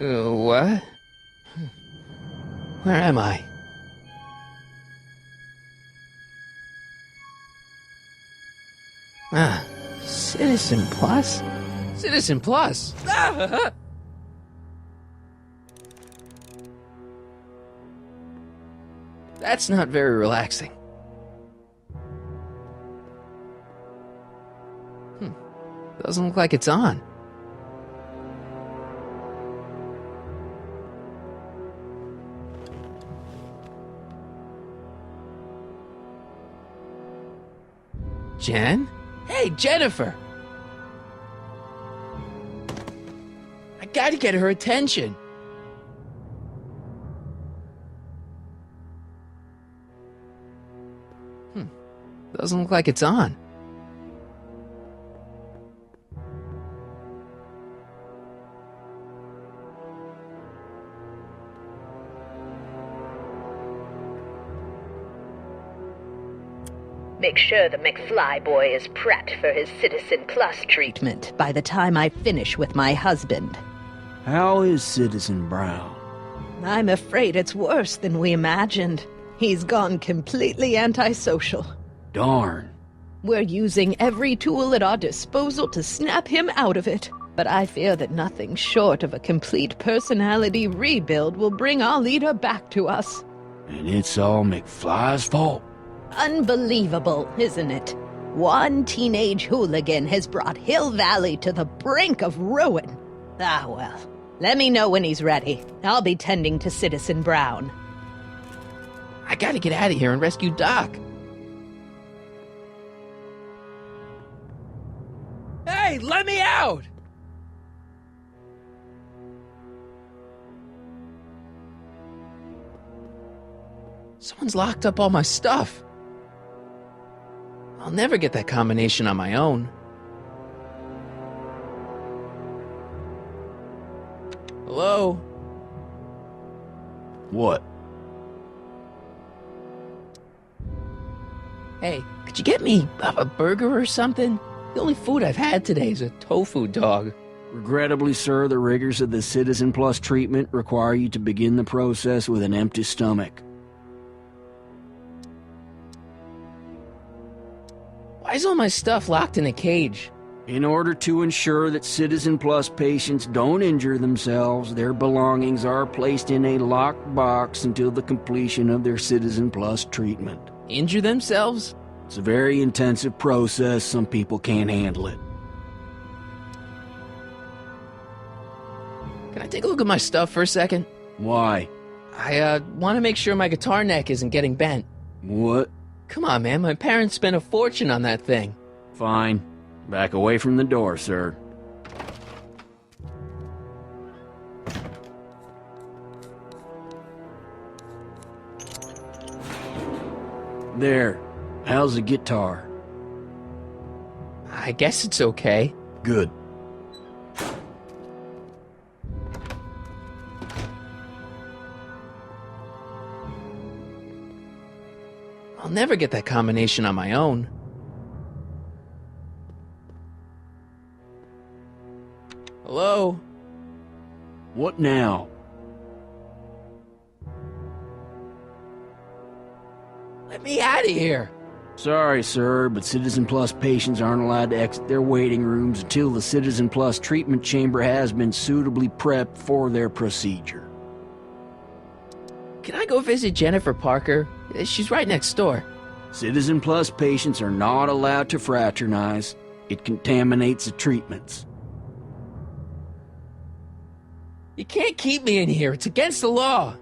What? Where am I? Ah, Citizen Plus? Citizen Plus! Ah! That's not very relaxing. Doesn't look like it's on. Jen? Hey, Jennifer! I gotta get her attention. Doesn't look like it's on. Make sure the McFly boy is prepped for his Citizen Plus treatment by the time I finish with my husband. How is Citizen Brown? I'm afraid it's worse than we imagined. He's gone completely antisocial. Darn. We're using every tool at our disposal to snap him out of it. But I fear that nothing short of a complete personality rebuild will bring our leader back to us. And it's all McFly's fault. Unbelievable, isn't it? One teenage hooligan has brought Hill Valley to the brink of ruin. Ah, well. Let me know when he's ready. I'll be tending to Citizen Brown. I gotta get out of here and rescue Doc. Hey, let me out! Someone's locked up all my stuff. I'll never get that combination on my own. Hello? What? Hey, could you get me a burger or something? The only food I've had today is a tofu dog. Regrettably, sir, the rigors of the Citizen Plus treatment require you to begin the process with an empty stomach. Why is all my stuff locked in a cage? In order to ensure that Citizen Plus patients don't injure themselves, their belongings are placed in a locked box until the completion of their Citizen Plus treatment. Injure themselves? It's a very intensive process. Some people can't handle it. Can I take a look at my stuff for a second? Why? I want to make sure my guitar neck isn't getting bent. What? Come on, man. My parents spent a fortune on that thing. Fine. Back away from the door, sir. There. How's the guitar? I guess it's okay. Good. I'll never get that combination on my own. Hello? What now? Let me out of here. Sorry, sir, but Citizen Plus patients aren't allowed to exit their waiting rooms until the Citizen Plus treatment chamber has been suitably prepped for their procedure. Can I go visit Jennifer Parker? She's right next door. Citizen Plus patients are not allowed to fraternize. It contaminates the treatments. You can't keep me in here. It's against the law.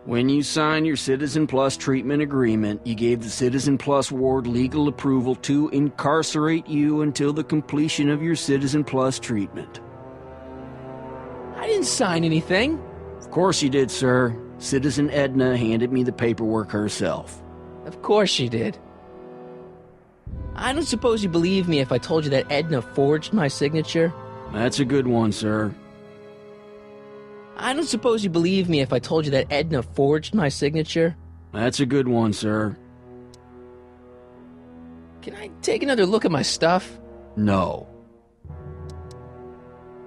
When you signed your Citizen Plus treatment agreement, you gave the Citizen Plus ward legal approval to incarcerate you until the completion of your Citizen Plus treatment. I didn't sign anything. Of course you did, sir. Citizen Edna handed me the paperwork herself. Of course she did. I don't suppose you believe me if I told you that Edna forged my signature? That's a good one, sir. I don't suppose you believe me if I told you that Edna forged my signature? That's a good one, sir. Can I take another look at my stuff? No.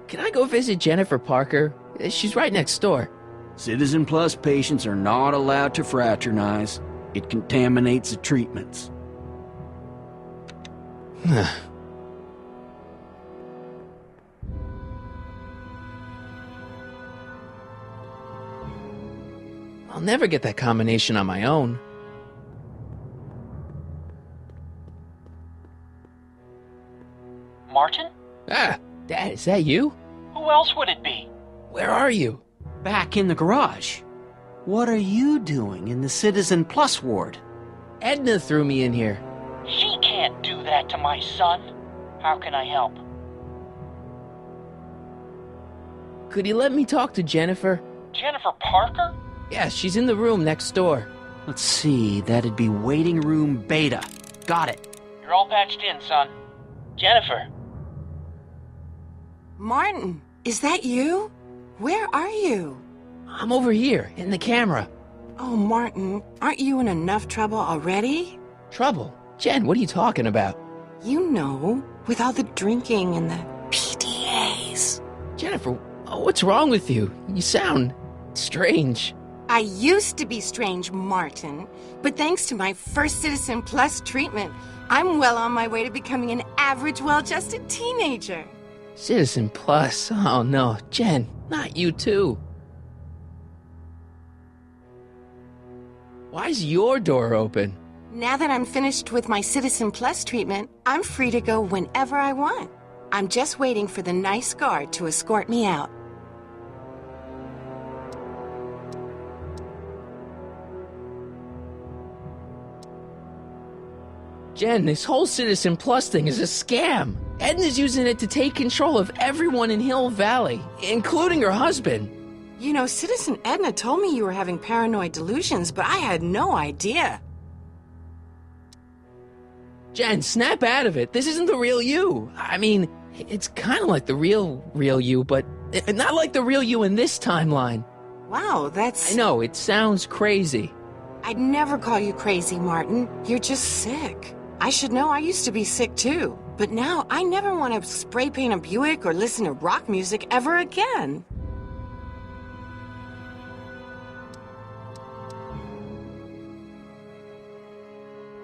Can I go visit Jennifer Parker? She's right next door. Citizen Plus patients are not allowed to fraternize. It contaminates the treatments. I'll never get that combination on my own. Martin? Ah, Dad, is that you? Who else would it be? Where are you? Back in the garage. What are you doing in the Citizen Plus ward? Edna threw me in here. She can't do that to my son. How can I help? Could you let me talk to Jennifer? Jennifer Parker? Yeah, she's in the room next door. Let's see, that'd be waiting room beta. Got it. You're all patched in, son. Jennifer. Martin, is that you? Where are you? I'm over here, in the camera. Oh, Martin, aren't you in enough trouble already? Trouble? Jen, what are you talking about? You know, with all the drinking and the PDAs. Jennifer, what's wrong with you? You sound strange. I used to be strange, Martin, but thanks to my first Citizen Plus treatment, I'm well on my way to becoming an average, well-adjusted teenager. Citizen Plus? Oh no, Jen, not you too. Why's your door open? Now that I'm finished with my Citizen Plus treatment, I'm free to go whenever I want. I'm just waiting for the nice guard to escort me out. Jen, this whole Citizen Plus thing is a scam. Edna's using it to take control of everyone in Hill Valley, including her husband. You know, Citizen Edna told me you were having paranoid delusions, but I had no idea. Jen, snap out of it. This isn't the real you. I mean, it's kind of like the real you, but not like the real you in this timeline. Wow, that's... I know, it sounds crazy. I'd never call you crazy, Martin. You're just sick. I should know I used to be sick too. But now I never want to spray paint a Buick or listen to rock music ever again.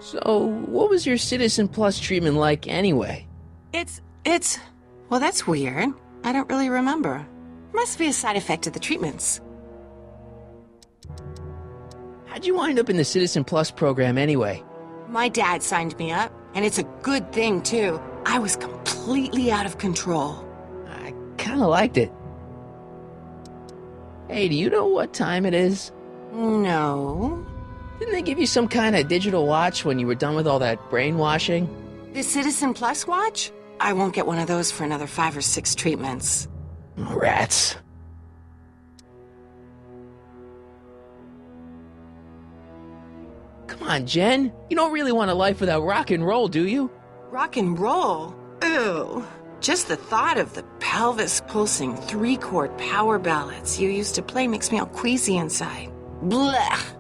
So, what was your Citizen Plus treatment like anyway? Well, that's weird. I don't really remember. Must be a side effect of the treatments. How'd you wind up in the Citizen Plus program anyway? My dad signed me up, and it's a good thing, too. I was completely out of control. I kinda liked it. Hey, do you know what time it is? No. Didn't they give you some kind of digital watch when you were done with all that brainwashing? The Citizen Plus watch? I won't get one of those for another 5 or 6 treatments. Rats. Come on, Jen. You don't really want a life without rock and roll, do you? Rock and roll? Ew. Just the thought of the pelvis-pulsing 3-chord power ballads you used to play makes me all queasy inside. Blech.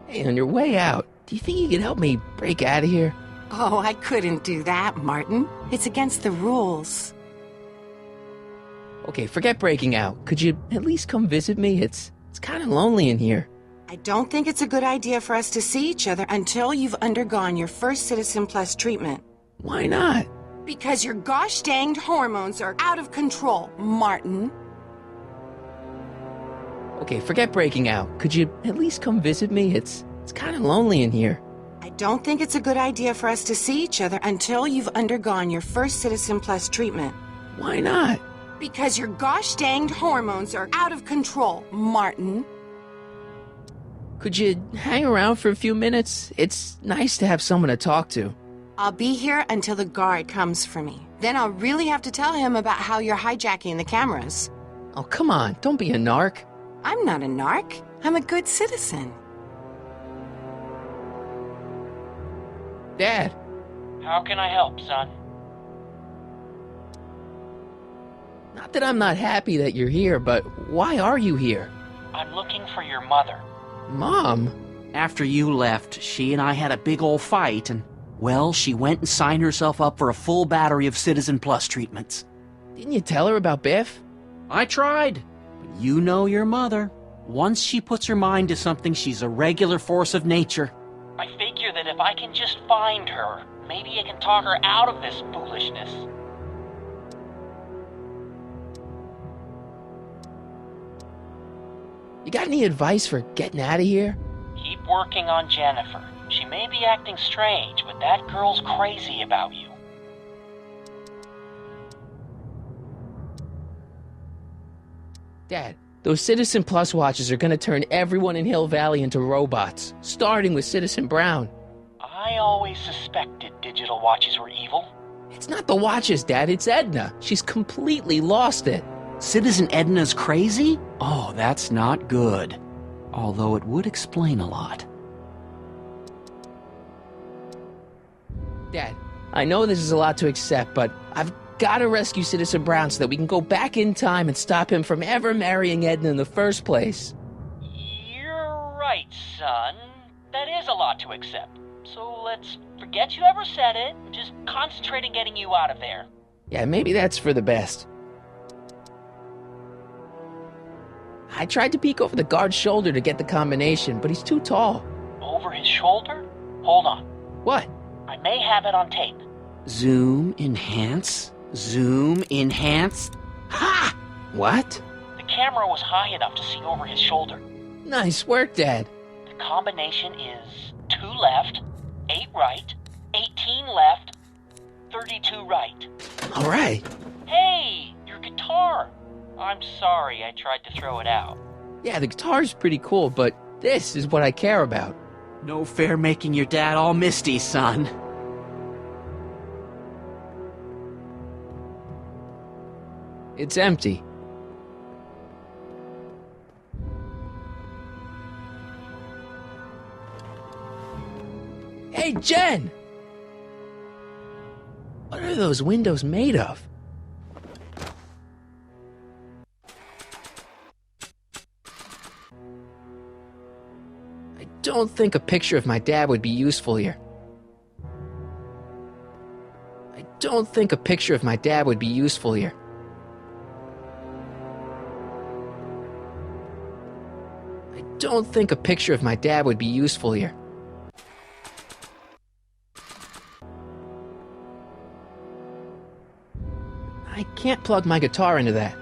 Hey, on your way out, do you think you could help me break out of here? Oh, I couldn't do that, Martin. It's against the rules. Okay, forget breaking out. Could you at least come visit me? It's kind of lonely in here. I don't think it's a good idea for us to see each other until you've undergone your first Citizen Plus treatment. Why not? Because your gosh danged hormones are out of control, Martin. Okay, forget breaking out. Could you at least come visit me? It's kind of lonely in here. I don't think it's a good idea for us to see each other until you've undergone your first Citizen Plus treatment. Why not? Because your gosh danged hormones are out of control, Martin. Could you hang around for a few minutes? It's nice to have someone to talk to. I'll be here until the guard comes for me. Then I'll really have to tell him about how you're hijacking the cameras. Oh, come on. Don't be a narc. I'm not a narc. I'm a good citizen. Dad. How can I help, son? Not that I'm not happy that you're here, but why are you here? I'm looking for your mother. Mom? After you left, she and I had a big old fight, and, well, she went and signed herself up for a full battery of Citizen Plus treatments. Didn't you tell her about Biff? I tried. But you know your mother. Once she puts her mind to something, she's a regular force of nature. I figure that if I can just find her, maybe I can talk her out of this foolishness. You got any advice for getting out of here? Keep working on Jennifer. She may be acting strange, but that girl's crazy about you. Dad, those Citizen Plus watches are gonna turn everyone in Hill Valley into robots, starting with Citizen Brown. I always suspected digital watches were evil. It's not the watches, Dad, it's Edna. She's completely lost it. Citizen Edna's crazy? Oh, that's not good. Although it would explain a lot. Dad, I know this is a lot to accept, but I've gotta rescue Citizen Brown so that we can go back in time and stop him from ever marrying Edna in the first place. You're right, son. That is a lot to accept. So let's forget you ever said it, and just concentrate on getting you out of there. Yeah, maybe that's for the best. I tried to peek over the guard's shoulder to get the combination, but he's too tall. Over his shoulder? Hold on. What? I may have it on tape. Zoom, enhance, zoom, enhance. Ha! What? The camera was high enough to see over his shoulder. Nice work, Dad. The combination is 2 left, 8 right, 18 left, 32 right. All right. Hey, your guitar! I'm sorry I tried to throw it out. Yeah, the guitar's pretty cool, but this is what I care about. No fair making your dad all misty, son. It's empty. Hey, Jen! What are those windows made of? I don't think a picture of my dad would be useful here. I don't think a picture of my dad would be useful here. I don't think a picture of my dad would be useful here. I can't plug my guitar into that.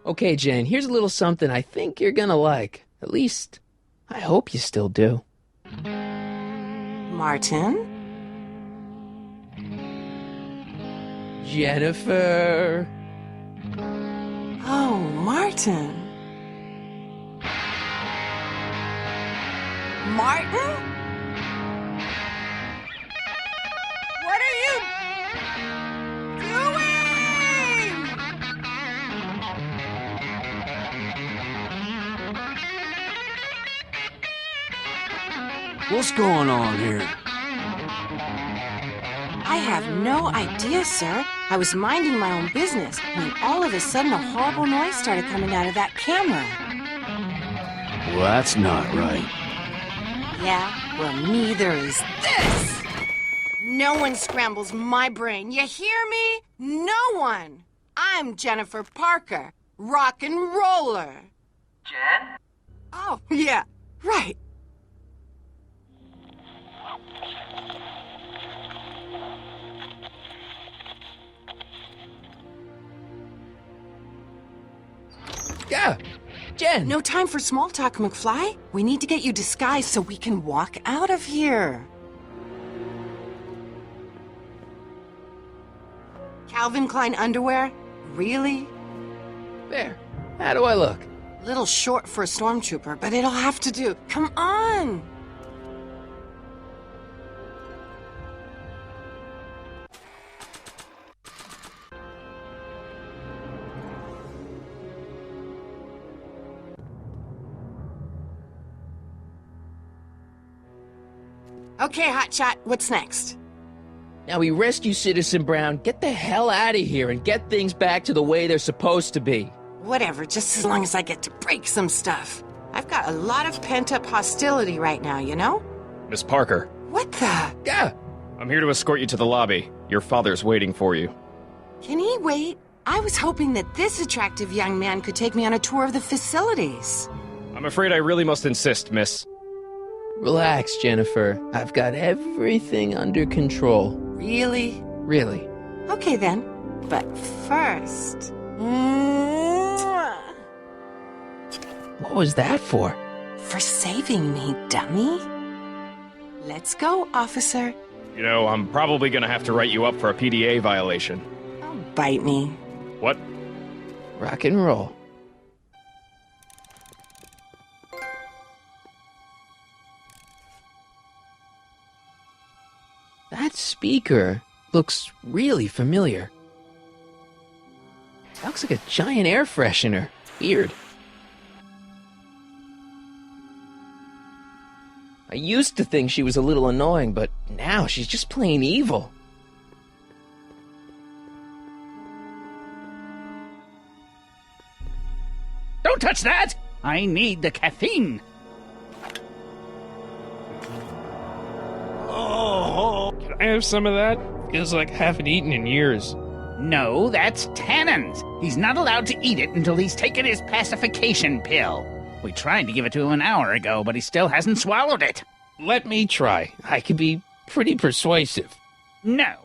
Okay, Jen, here's a little something I think you're gonna like. At least, I hope you still do. Martin? Jennifer. Oh, Martin. Martin? What are you doing? What's going on here? I have no idea, sir. I was minding my own business when all of a sudden a horrible noise started coming out of that camera. Well, that's not right. Yeah, well, neither is this. No one scrambles my brain. You hear me? No one. I'm Jennifer Parker, rock and roller. Jen? Oh, yeah, right. Yeah, Jen. No time for small talk, McFly. We need to get you disguised so we can walk out of here. Calvin Klein underwear? Really? There. How do I look? Little short for a stormtrooper, but it'll have to do. Come on! Okay, Hotshot, what's next? Now we rescue Citizen Brown, get the hell out of here, and get things back to the way they're supposed to be. Whatever, just as long as I get to break some stuff. I've got a lot of pent-up hostility right now, you know? Miss Parker, What the? Yeah. I'm here to escort you to the lobby. Your father's waiting for you. Can he wait? I was hoping that this attractive young man could take me on a tour of the facilities. I'm afraid I really must insist, miss. Relax, Jennifer. I've got everything under control. Really? Really. Okay then. But first... Mwah. What was that for? For saving me, dummy. Let's go, officer. You know, I'm probably gonna have to write you up for a PDA violation. Don't bite me. What? Rock and roll. That speaker looks really familiar. That looks like a giant air freshener. Weird. I used to think she was a little annoying, but now she's just plain evil. Don't touch that! I need the caffeine. Can I have some of that? Feels like I haven't eaten in years. No, that's Tannen's. He's not allowed to eat it until he's taken his pacification pill. We tried to give it to him an hour ago, but he still hasn't swallowed it. Let me try. I can be pretty persuasive. No.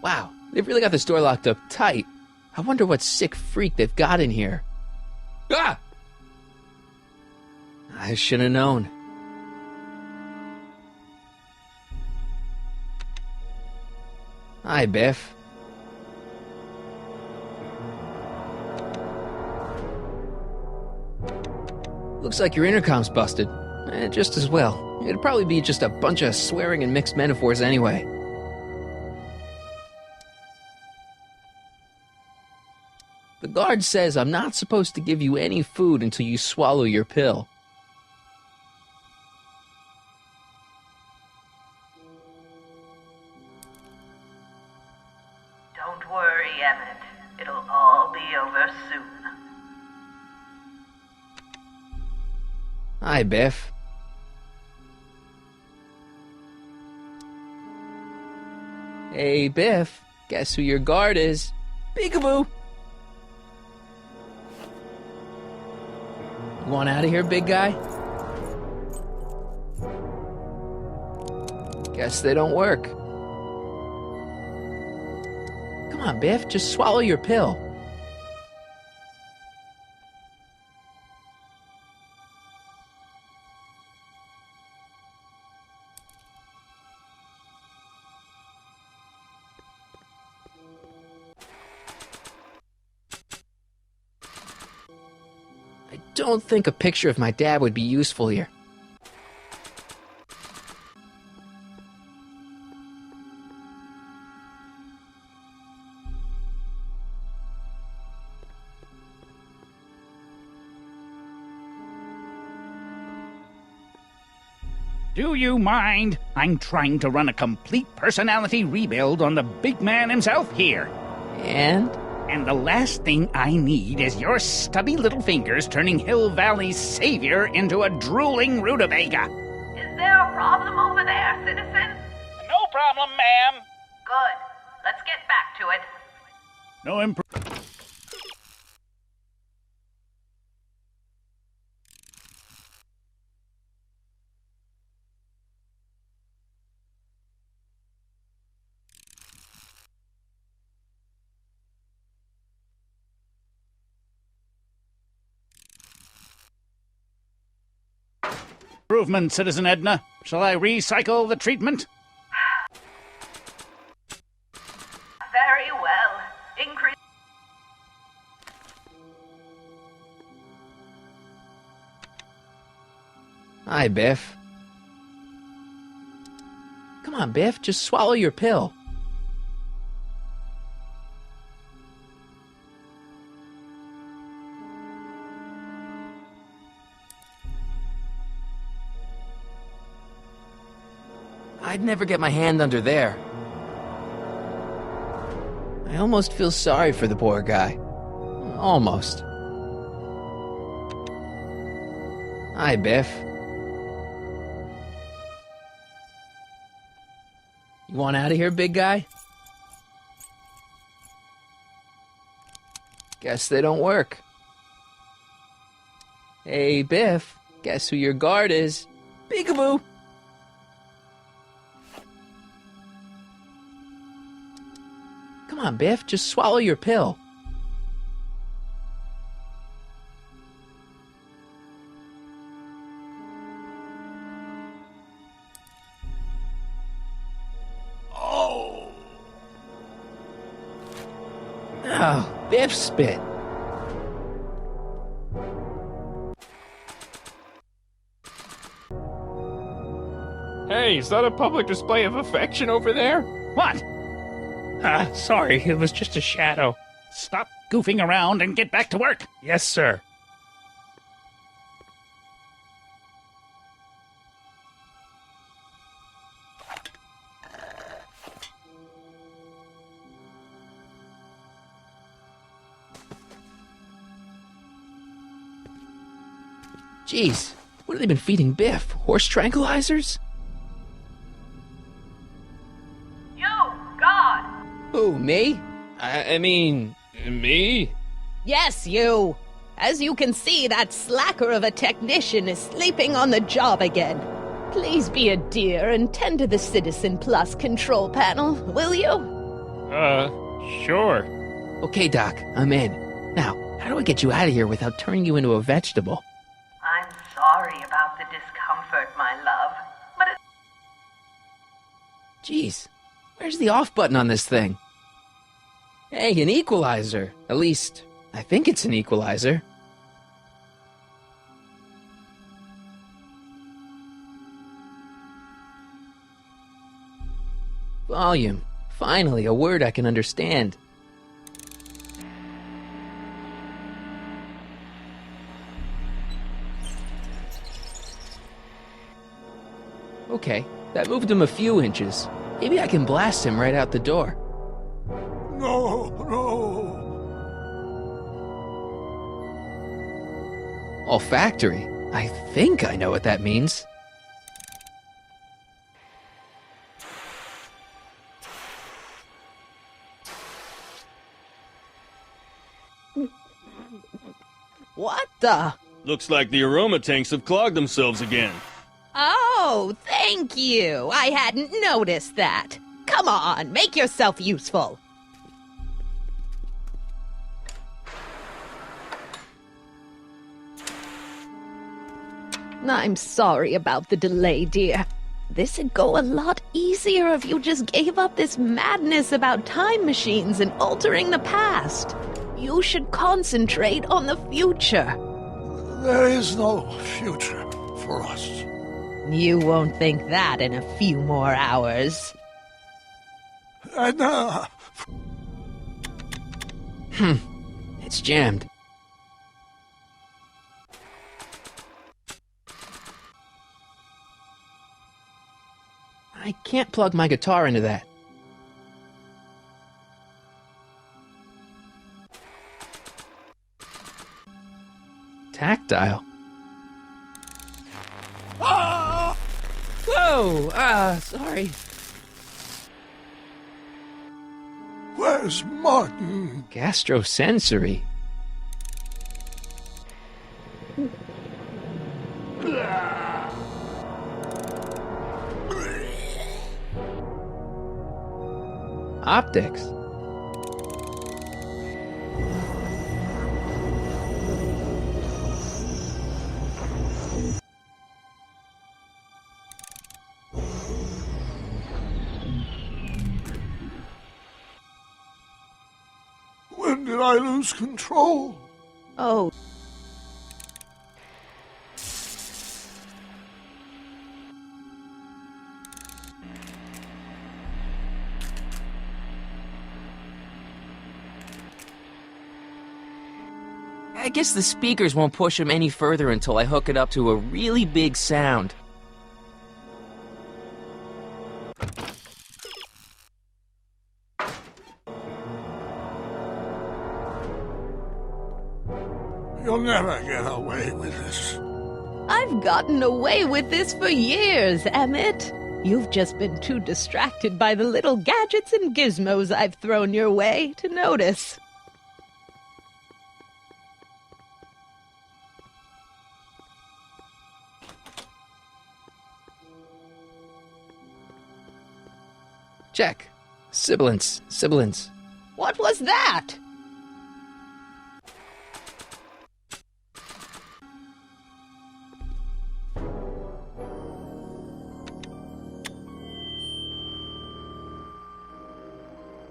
Wow, they've really got this door locked up tight. I wonder what sick freak they've got in here. Ah! I should have known. Hi, Biff. Looks like your intercom's busted. Just as well. It'd probably be just a bunch of swearing and mixed metaphors anyway. The guard says I'm not supposed to give you any food until you swallow your pill. Don't worry, Emmett. It'll all be over soon. Hi, Biff. Hey, Biff. Guess who your guard is? Peekaboo! You want out of here, big guy? Guess they don't work. Come on, Biff, just swallow your pill. I don't think a picture of my dad would be useful here. Do you mind? I'm trying to run a complete personality rebuild on the big man himself here. And? And the last thing I need is your stubby little fingers turning Hill Valley's savior into a drooling rutabaga. Is there a problem over there, citizen? No problem, ma'am. Good. Let's get back to it. No improvement, Citizen Edna. Shall I recycle the treatment? Very well. Increase. Hi, Biff. Come on, Biff, just swallow your pill. I'd never get my hand under there. I almost feel sorry for the poor guy. Almost. Hi, Biff. You want out of here, big guy? Guess they don't work. Hey, Biff. Guess who your guard is? Peekaboo! Come on, Biff. Just swallow your pill. Oh, Biff spit. Hey, is that a public display of affection over there? What? Sorry, it was just a shadow. Stop goofing around and get back to work. Yes, sir. Jeez, what have they been feeding Biff? Horse tranquilizers? You, God! Who, me? I mean, Me? Yes, you. As you can see, that slacker of a technician is sleeping on the job again. Please be a dear and tend to the Citizen Plus control panel, will you? Sure. okay, Doc, I'm in. Now, how do I get you out of here without turning you into a vegetable? I'm sorry about the discomfort, my love, but it... Jeez, where's the off button on this thing? Hey, an equalizer. At least, I think it's an equalizer. Volume. Finally, a word I can understand. Okay, that moved him a few inches. Maybe I can blast him right out the door. No, no. Olfactory? I think I know what that means. What the? Looks like the aroma tanks have clogged themselves again. Oh, thank you. I hadn't noticed that. Come on, make yourself useful. I'm sorry about the delay, dear. This'd go a lot easier if you just gave up this madness about time machines and altering the past. You should concentrate on the future. There is no future for us. You won't think that in a few more hours. And, It's jammed. I can't plug my guitar into that. Tactile. Ah! Whoa! Sorry. Where's Martin? Gastrosensory. Optics. When did I lose control? Oh. I guess the speakers won't push him any further until I hook it up to a really big sound. never get away with this. I've gotten away with this for years, Emmett. You've just been too distracted by the little gadgets and gizmos I've thrown your way to notice. Check. Sibilance. What was that?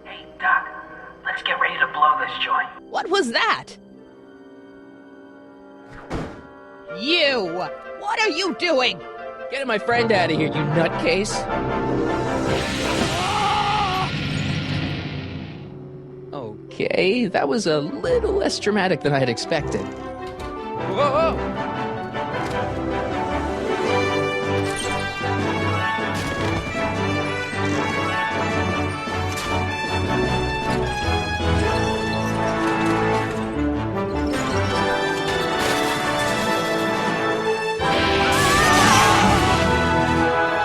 Hey, Doc, let's get ready to blow this joint. What was that? You! What are you doing? Getting my friend out of here, you nutcase. Okay, that was a little less dramatic than I had expected. Whoa!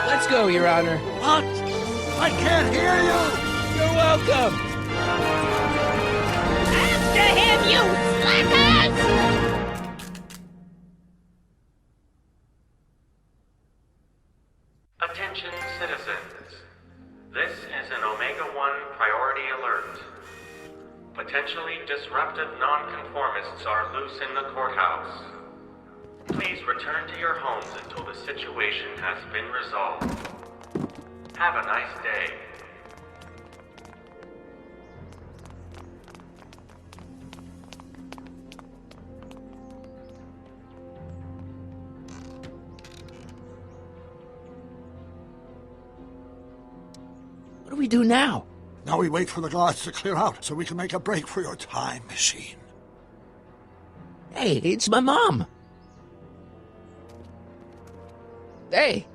Let's go, Your Honor. What? I can't hear you! You're welcome! After him, you slackers! Attention citizens. This is an Omega-1 priority alert. Potentially disruptive nonconformists are loose in the courthouse. Please return to your homes until the situation has been resolved. Have a nice day. What do we do now? Now we wait for the guards to clear out so we can make a break for your time machine. Hey, it's my mom. Hey.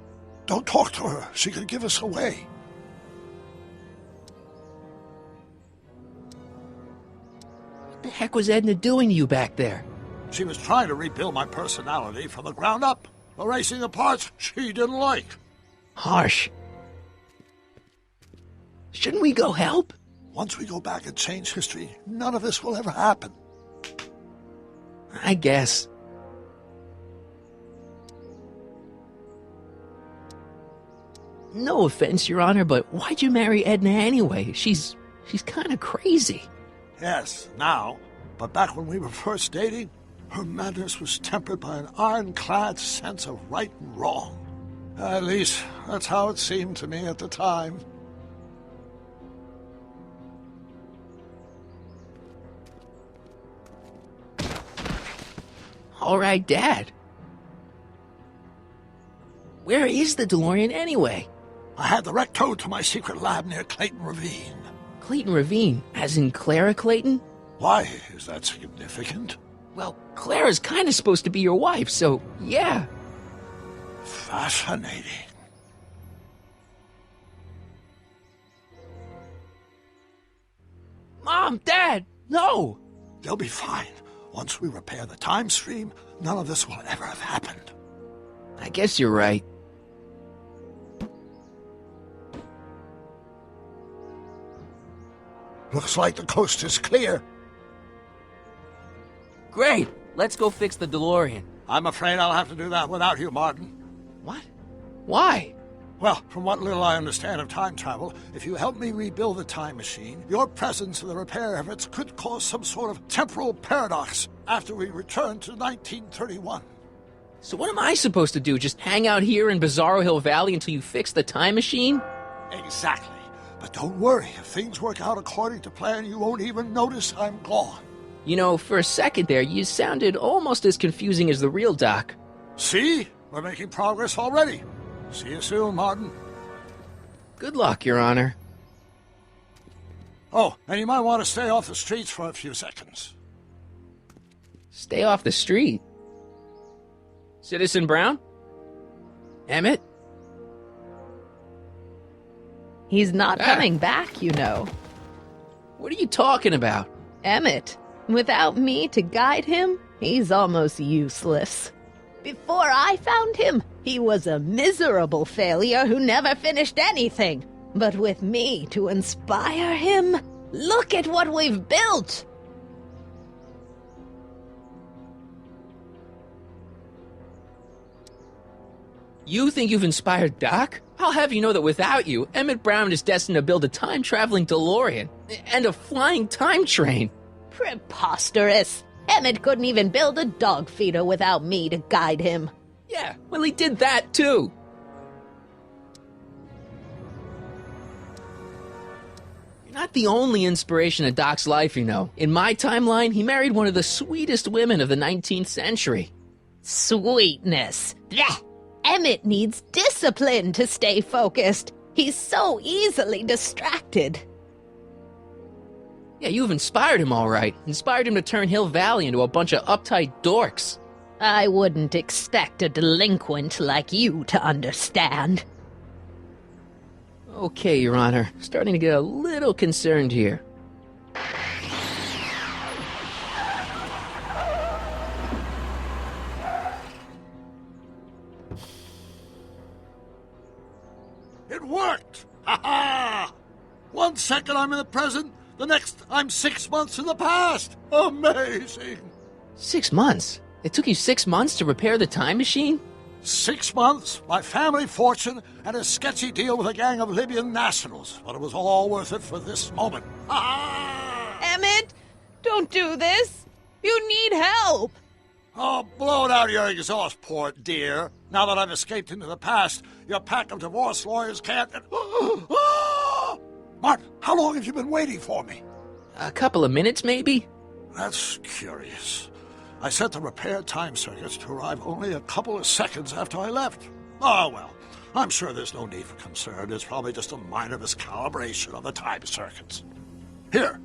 Don't talk to her. She could give us away. What the heck was Edna doing to you back there? She was trying to rebuild my personality from the ground up, erasing the parts she didn't like. Harsh. Shouldn't we go help? Once we go back and change history, none of this will ever happen. I guess. No offense, Your Honor, but why'd you marry Edna anyway? She's kind of crazy. Yes, now. But back when we were first dating, her madness was tempered by an ironclad sense of right and wrong. At least, that's how it seemed to me at the time. All right, Dad. Where is the DeLorean anyway? I had the wreck towed to my secret lab near Clayton Ravine. Clayton Ravine, as in Clara Clayton? Why is that significant? Well, Clara's kind of supposed to be your wife, so yeah. Fascinating. Mom, Dad, no! They'll be fine. Once we repair the time stream, none of this will ever have happened. I guess you're right. Looks like the coast is clear. Great! Let's go fix the DeLorean. I'm afraid I'll have to do that without you, Martin. What? Why? Well, from what little I understand of time travel, if you help me rebuild the time machine, your presence in the repair efforts could cause some sort of temporal paradox after we return to 1931. So what am I supposed to do? Just hang out here in Bizarro Hill Valley until you fix the time machine? Exactly. But don't worry, if things work out according to plan, you won't even notice I'm gone. You know, for a second there, you sounded almost as confusing as the real Doc. See? We're making progress already. See you soon, Martin. Good luck, Your Honor. Oh, and you might want to stay off the streets for a few seconds. Stay off the street? Citizen Brown? Emmett? He's not coming back, you know. What are you talking about? Emmett, without me to guide him, He's almost useless. Before I found him, he was a miserable failure who never finished anything. But with me to inspire him, look at what we've built! You think you've inspired Doc? I'll have you know that without you, Emmett Brown is destined to build a time-traveling DeLorean and a flying time train. Preposterous! Emmett couldn't even build a dog feeder without me to guide him. Yeah, well, he did that too. You're not the only inspiration of Doc's life, you know. In my timeline, he married one of the sweetest women of the 19th century. Sweetness. Blech. Emmett needs discipline to stay focused. He's so easily distracted. Yeah, you've inspired him all right. Inspired him to turn Hill Valley into a bunch of uptight dorks. I wouldn't expect a delinquent like you to understand. Okay, Your Honor. Starting to get a little concerned here. It worked! Ha ha! 1 second I'm in the present, the next I'm 6 months in the past! Amazing! 6 months? It took you 6 months to repair the time machine? 6 months, my family fortune, and a sketchy deal with a gang of Libyan nationals. But it was all worth it for this moment. Ha ha! Emmett, don't do this. You need help. Oh, blow it out of your exhaust port, dear. Now that I've escaped into the past, your pack of divorce lawyers can't... Martin, how long have you been waiting for me? A couple of minutes, maybe? That's curious. I set the repair time circuits to arrive only a couple of seconds after I left. Oh, well, I'm sure there's no need for concern. It's probably just a minor miscalibration of the time circuits. Here.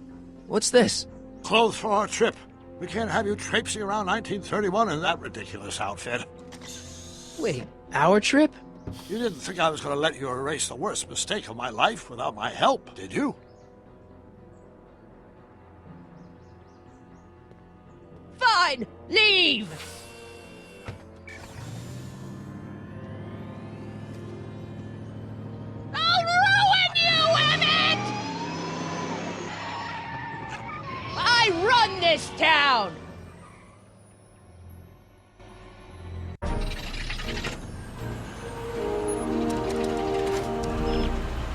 What's this? Clothes for our trip. We can't have you traipsing around 1931 in that ridiculous outfit. Wait, our trip? You didn't think I was going to let you erase the worst mistake of my life without my help, did you? Fine, leave! I'll ruin you, Emmett! I run this town!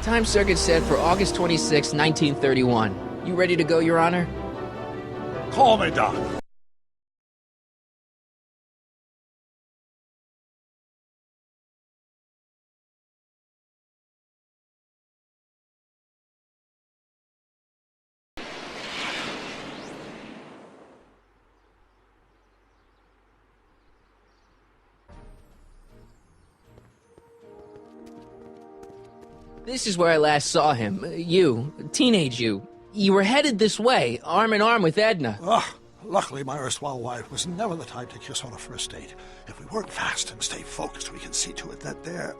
Time circuit set for August 26, 1931. You ready to go, Your Honor? Call me, Doc. This is where I last saw him. You, teenage you. You were headed this way, arm in arm with Edna. Luckily, my erstwhile wife was never the type to kiss on a first date. If we work fast and stay focused, we can see to it that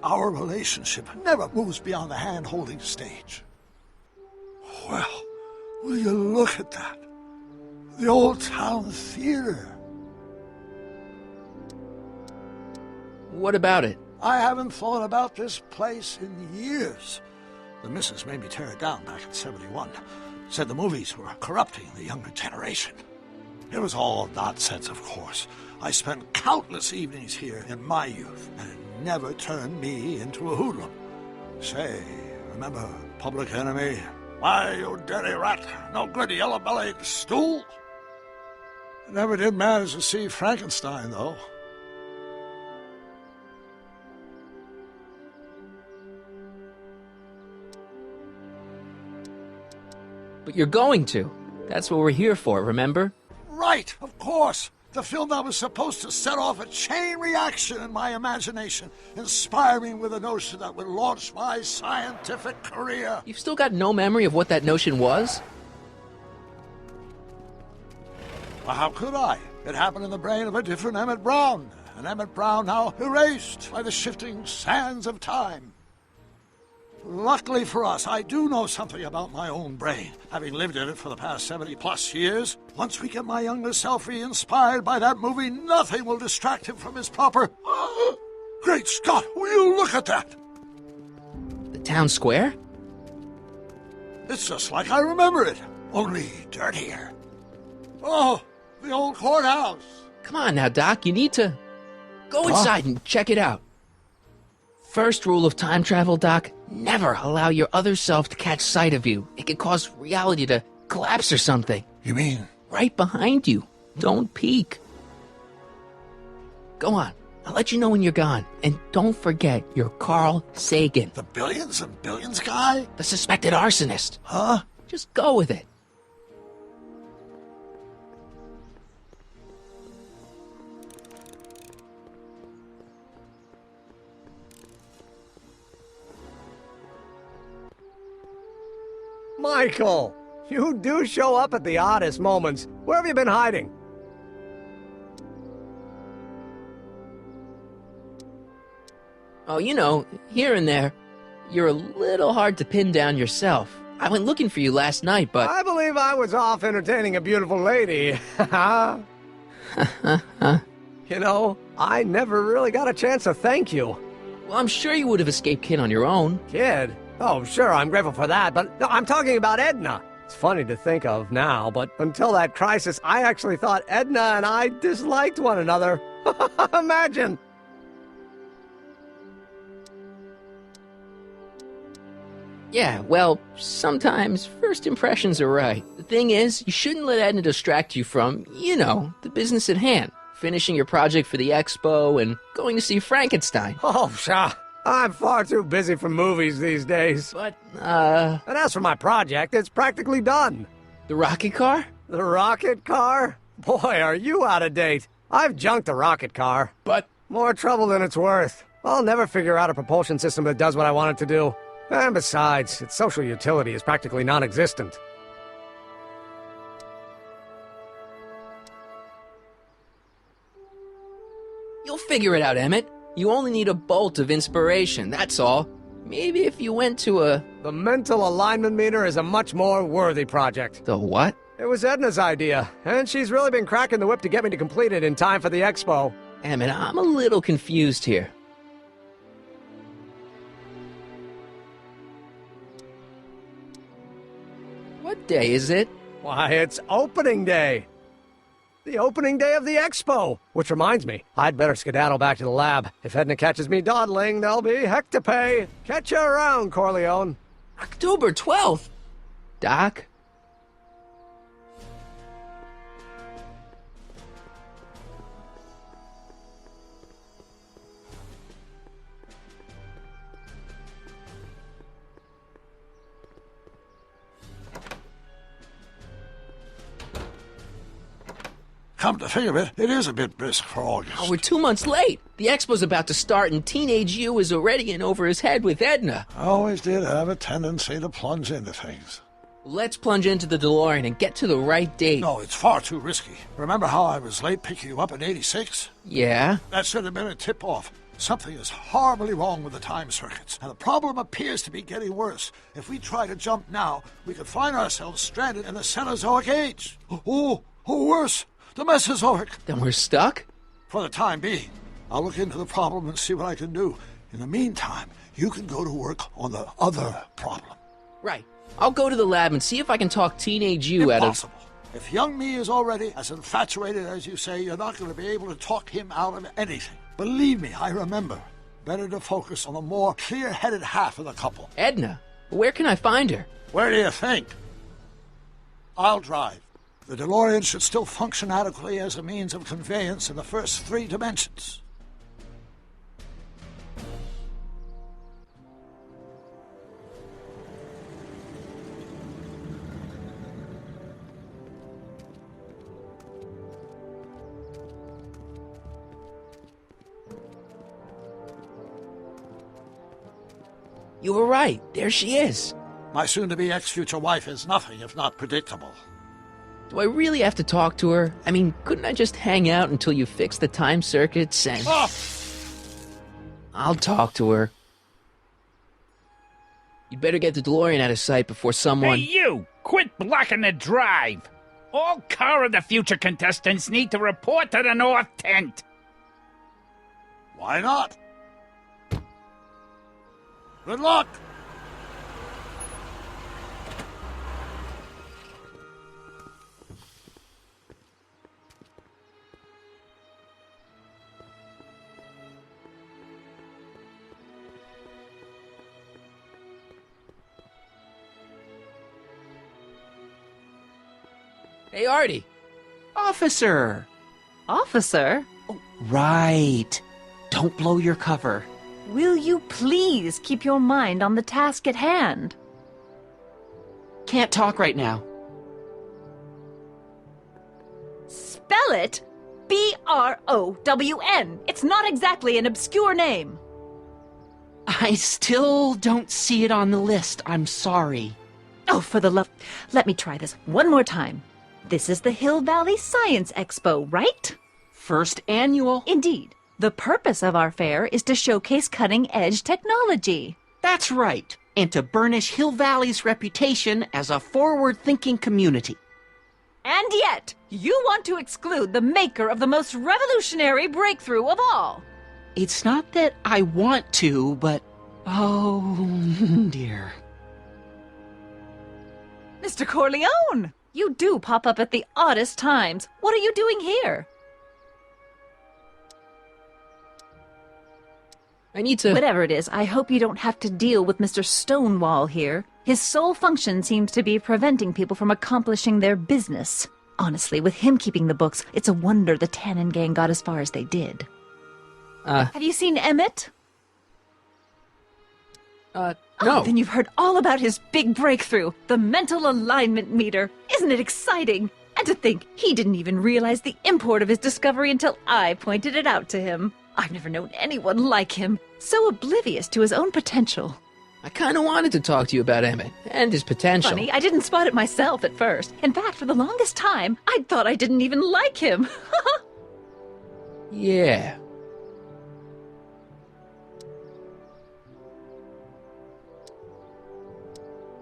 our relationship never moves beyond the hand-holding stage. Well, will you look at that? The Old Town Theater. What about it? I haven't thought about this place in years. The missus made me tear it down back in '71. Said the movies were corrupting the younger generation. It was all nonsense, of course. I spent countless evenings here in my youth, and it never turned me into a hoodlum. Say, remember Public Enemy? Why, you dirty rat, no good yellow-bellied stool? I never did manage to see Frankenstein, though. But you're going to. That's what we're here for, remember? Right, of course. The film that was supposed to set off a chain reaction in my imagination, inspiring with a notion that would launch my scientific career. You've still got no memory of what that notion was? Well, how could I? It happened in the brain of a different Emmett Brown. An Emmett Brown now erased by the shifting sands of time. Luckily for us, I do know something about my own brain, having lived in it for the past 70-plus years. Once we get my younger self re-inspired by that movie, nothing will distract him from his proper... Great Scott, will you look at that? The town square? It's just like I remember it, only dirtier. Oh, the old courthouse. Come on now, Doc, you need to... Go inside and check it out. First rule of time travel, Doc, never allow your other self to catch sight of you. It could cause reality to collapse or something. You mean? Right behind you. Don't peek. Go on. I'll let you know when you're gone. And don't forget, you're Carl Sagan. The billions and billions guy? The suspected arsonist. Huh? Just go with it. Michael, you do show up at the oddest moments. Where have you been hiding? Oh, you know, here and there. You're a little hard to pin down yourself. I went looking for you last night, but... I believe I was off entertaining a beautiful lady. You know, I never really got a chance to thank you. Well, I'm sure you would have escaped Kid on your own. Kid? Oh, sure, I'm grateful for that, but no, I'm talking about Edna. It's funny to think of now, but until that crisis, I actually thought Edna and I disliked one another. Imagine! Yeah, well, sometimes first impressions are right. The thing is, you shouldn't let Edna distract you from, you know, the business at hand. Finishing your project for the expo and going to see Frankenstein. Oh, pshaw. I'm far too busy for movies these days. But, And as for my project, it's practically done. The rocket car? The rocket car? Boy, are you out of date. I've junked the rocket car. But... More trouble than it's worth. I'll never figure out a propulsion system that does what I want it to do. And besides, its social utility is practically non-existent. You'll figure it out, Emmett. You only need a bolt of inspiration, that's all. Maybe if you went to a... The mental alignment meter is a much more worthy project. The what? It was Edna's idea, and she's really been cracking the whip to get me to complete it in time for the expo. Emmett, I'm a little confused here. What day is it? Why, it's opening day. The opening day of the expo. Which reminds me, I'd better skedaddle back to the lab. If Edna catches me dawdling, there'll be heck to pay. Catch you around, Corleone. October 12th? Doc? Come to think of it, it is a bit brisk for August. Oh, we're 2 months late. The expo's about to start and Teenage You is already in over his head with Edna. I always did have a tendency to plunge into things. Let's plunge into the DeLorean and get to the right date. No, it's far too risky. Remember how I was late picking you up in '86? Yeah? That should have been a tip-off. Something is horribly wrong with the time circuits, and the problem appears to be getting worse. If we try to jump now, we could find ourselves stranded in the Cenozoic Age. Or worse, the Mesozoic. Then we're stuck? For the time being. I'll look into the problem and see what I can do. In the meantime, you can go to work on the other problem. Right. I'll go to the lab and see if I can talk Teenage You out of... Impossible. If young me is already as infatuated as you say, you're not going to be able to talk him out of anything. Believe me, I remember. Better to focus on the more clear-headed half of the couple. Edna? Where can I find her? Where do you think? I'll drive. The DeLorean should still function adequately as a means of conveyance in the first 3 dimensions. You were right. There she is. My soon-to-be ex-future wife is nothing if not predictable. Do I really have to talk to her? I mean, couldn't I just hang out until you fix the time circuits and... Oh! I'll talk to her. You'd better get the DeLorean out of sight before someone... Hey, you! Quit blocking the drive! All Car of the Future contestants need to report to the North Tent! Why not? Good luck! Hey, Artie. Officer! Officer? Right. Don't blow your cover. Will you please keep your mind on the task at hand? Can't talk right now. Spell it B-R-O-W-N. It's not exactly an obscure name. I still don't see it on the list. I'm sorry. Oh, for the love... Let me try this one more time. This is the Hill Valley Science Expo, right? First annual. Indeed. The purpose of our fair is to showcase cutting-edge technology. That's right. And to burnish Hill Valley's reputation as a forward-thinking community. And yet, you want to exclude the maker of the most revolutionary breakthrough of all. It's not that I want to, but... oh, dear. Mr. Corleone! You do pop up at the oddest times. What are you doing here? I need to... Whatever it is, I hope you don't have to deal with Mr. Stonewall here. His sole function seems to be preventing people from accomplishing their business. Honestly, with him keeping the books, it's a wonder the Tannen gang got as far as they did. Have you seen Emmett? No. Oh, then you've heard all about his big breakthrough, the mental alignment meter. Isn't it exciting? And to think, he didn't even realize the import of his discovery until I pointed it out to him. I've never known anyone like him, so oblivious to his own potential. I kind of wanted to talk to you about Emmett and his potential. Funny, I didn't spot it myself at first. In fact, for the longest time, I thought I didn't even like him. Yeah.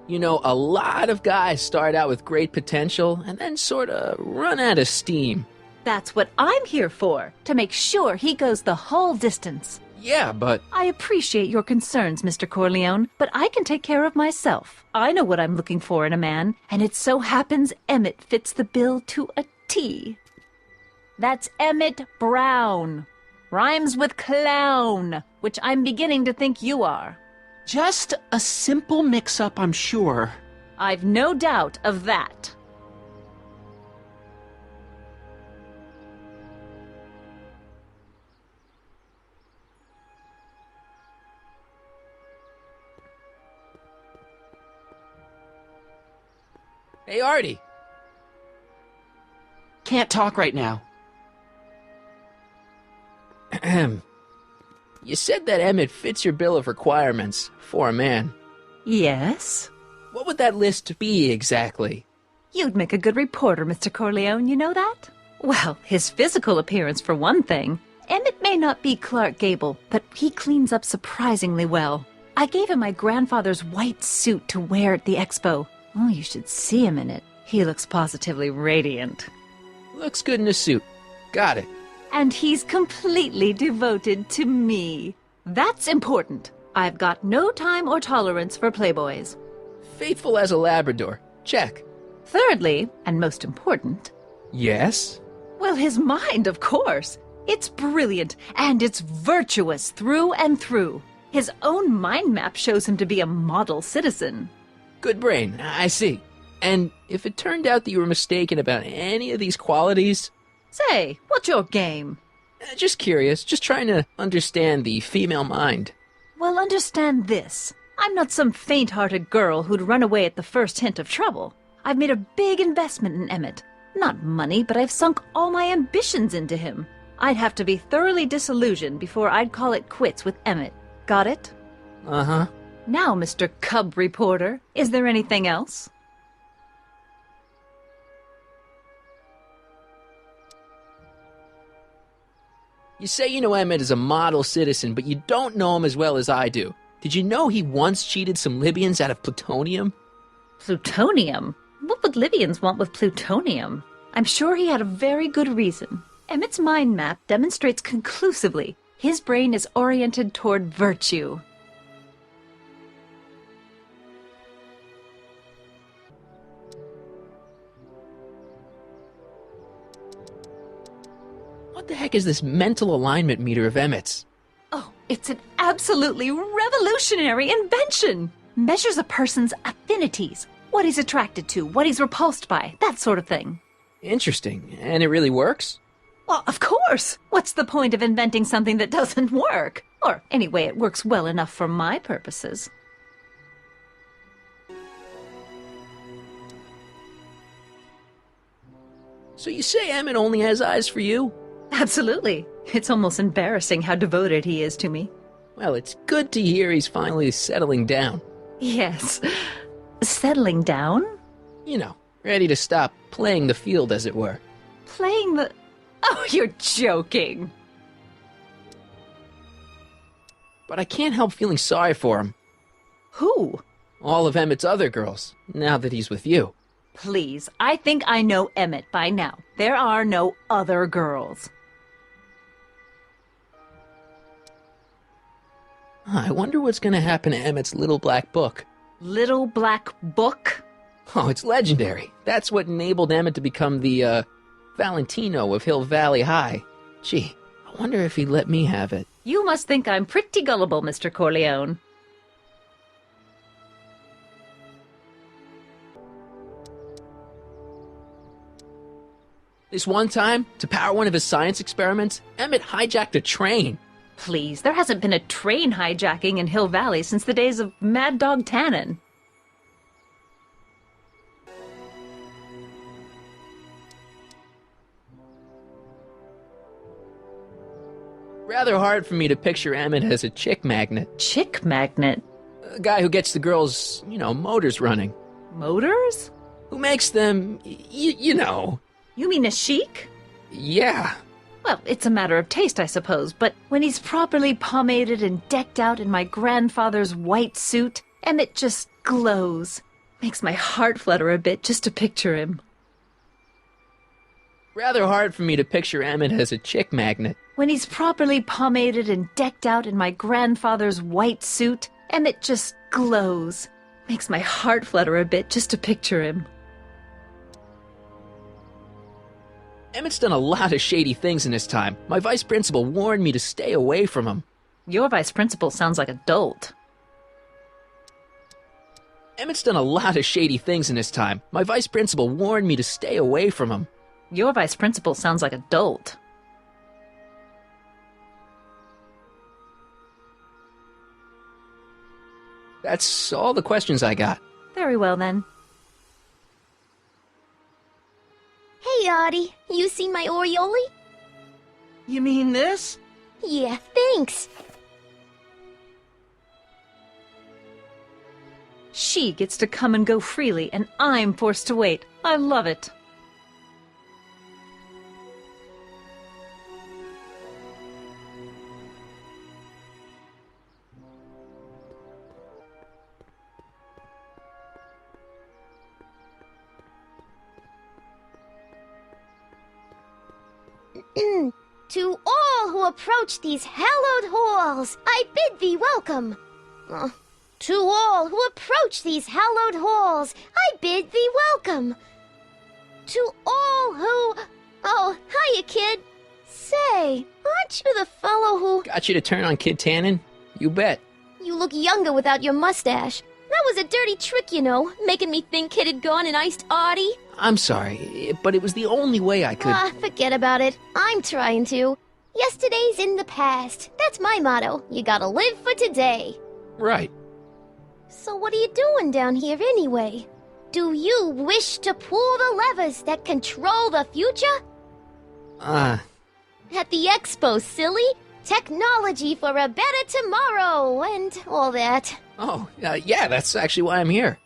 You know, a lot of guys start out with great potential and then sort of run out of steam. That's what I'm here for, to make sure he goes the whole distance. Yeah, but... I appreciate your concerns, Mr. Corleone, but I can take care of myself. I know what I'm looking for in a man, and it so happens Emmett fits the bill to a T. That's Emmett Brown. Rhymes with clown, which I'm beginning to think you are. Just a simple mix-up, I'm sure. I've no doubt of that. Hey, Artie. Can't talk right now. You said that Emmett fits your bill of requirements for a man. Yes? What would that list be exactly? You'd make a good reporter, Mr. Corleone, you know that? Well, his physical appearance for one thing. Emmett may not be Clark Gable, but he cleans up surprisingly well. I gave him my grandfather's white suit to wear at the expo. Oh, you should see him in it. He looks positively radiant. Looks good in a suit. Got it. And he's completely devoted to me. That's important. I've got no time or tolerance for playboys. Faithful as a Labrador. Check. Thirdly, and most important... Yes? Well, his mind, of course. It's brilliant, and it's virtuous through and through. His own mind map shows him to be a model citizen. Good brain, I see. And if it turned out that you were mistaken about any of these qualities... Say, what's your game? Just curious, just trying to understand the female mind. Well, understand this. I'm not some faint-hearted girl who'd run away at the first hint of trouble. I've made a big investment in Emmett. Not money, but I've sunk all my ambitions into him. I'd have to be thoroughly disillusioned before I'd call it quits with Emmett. Got it? Uh-huh. Now, Mr. Cub Reporter, is there anything else? You say you know Emmett is a model citizen, but you don't know him as well as I do. Did you know he once cheated some Libyans out of plutonium? Plutonium? What would Libyans want with plutonium? I'm sure he had a very good reason. Emmett's mind map demonstrates conclusively his brain is oriented toward virtue. What the heck is this mental alignment meter of Emmett's? Oh, it's an absolutely revolutionary invention! Measures a person's affinities, what he's attracted to, what he's repulsed by, that sort of thing. Interesting. And it really works? Well, of course! What's the point of inventing something that doesn't work? Or, anyway, it works well enough for my purposes. So you say Emmett only has eyes for you? Absolutely. It's almost embarrassing how devoted he is to me. Well, it's good to hear he's finally settling down. Yes. Settling down? You know, ready to stop playing the field, as it were. Playing the... Oh, you're joking. But I can't help feeling sorry for him. Who? All of Emmett's other girls, now that he's with you. Please, I think I know Emmett by now. There are no other girls. I wonder what's going to happen to Emmett's little black book. Little black book? Oh, it's legendary. That's what enabled Emmett to become the, Valentino of Hill Valley High. Gee, I wonder if he'd let me have it. You must think I'm pretty gullible, Mr. Corleone. This one time, to power one of his science experiments, Emmett hijacked a train. Please, there hasn't been a train hijacking in Hill Valley since the days of Mad Dog Tannen. Rather hard for me to picture Emmett as a chick magnet. Chick magnet? A guy who gets the girls, motors running. Motors? Who makes them, you know. You mean a chic? Yeah. Well, it's a matter of taste, I suppose, but when he's properly pomaded and decked out in my grandfather's white suit, Emmett just glows. Makes my heart flutter a bit just to picture him. Rather hard for me to picture Emmett as a chick magnet. When he's properly pomaded and decked out in my grandfather's white suit, Emmett just glows. Makes my heart flutter a bit just to picture him. Emmett's done a lot of shady things in his time. My vice principal warned me to stay away from him. Your vice principal sounds like a dolt. Emmett's done a lot of shady things in his time. My vice principal warned me to stay away from him. Your vice principal sounds like a dolt. That's all the questions I got. Very well, then. Hey, Artie. You seen my Oriole? You mean this? Yeah, thanks. She gets to come and go freely, and I'm forced to wait. I love it. To all who approach these hallowed halls, I bid thee welcome. To all who approach these hallowed halls, I bid thee welcome. To all who... Oh, hiya, kid. Say, aren't you the fellow who... Got you to turn on Kid Tannen? You bet. You look younger without your mustache. That was a dirty trick, making me think Kid had gone and iced Artie. I'm sorry, but it was the only way I could... Forget about it. I'm trying to. Yesterday's in the past. That's my motto. You gotta live for today. Right. So what are you doing down here anyway? Do you wish to pull the levers that control the future? At the expo, silly. Technology for a better tomorrow, and all that. Oh, yeah, that's actually why I'm here.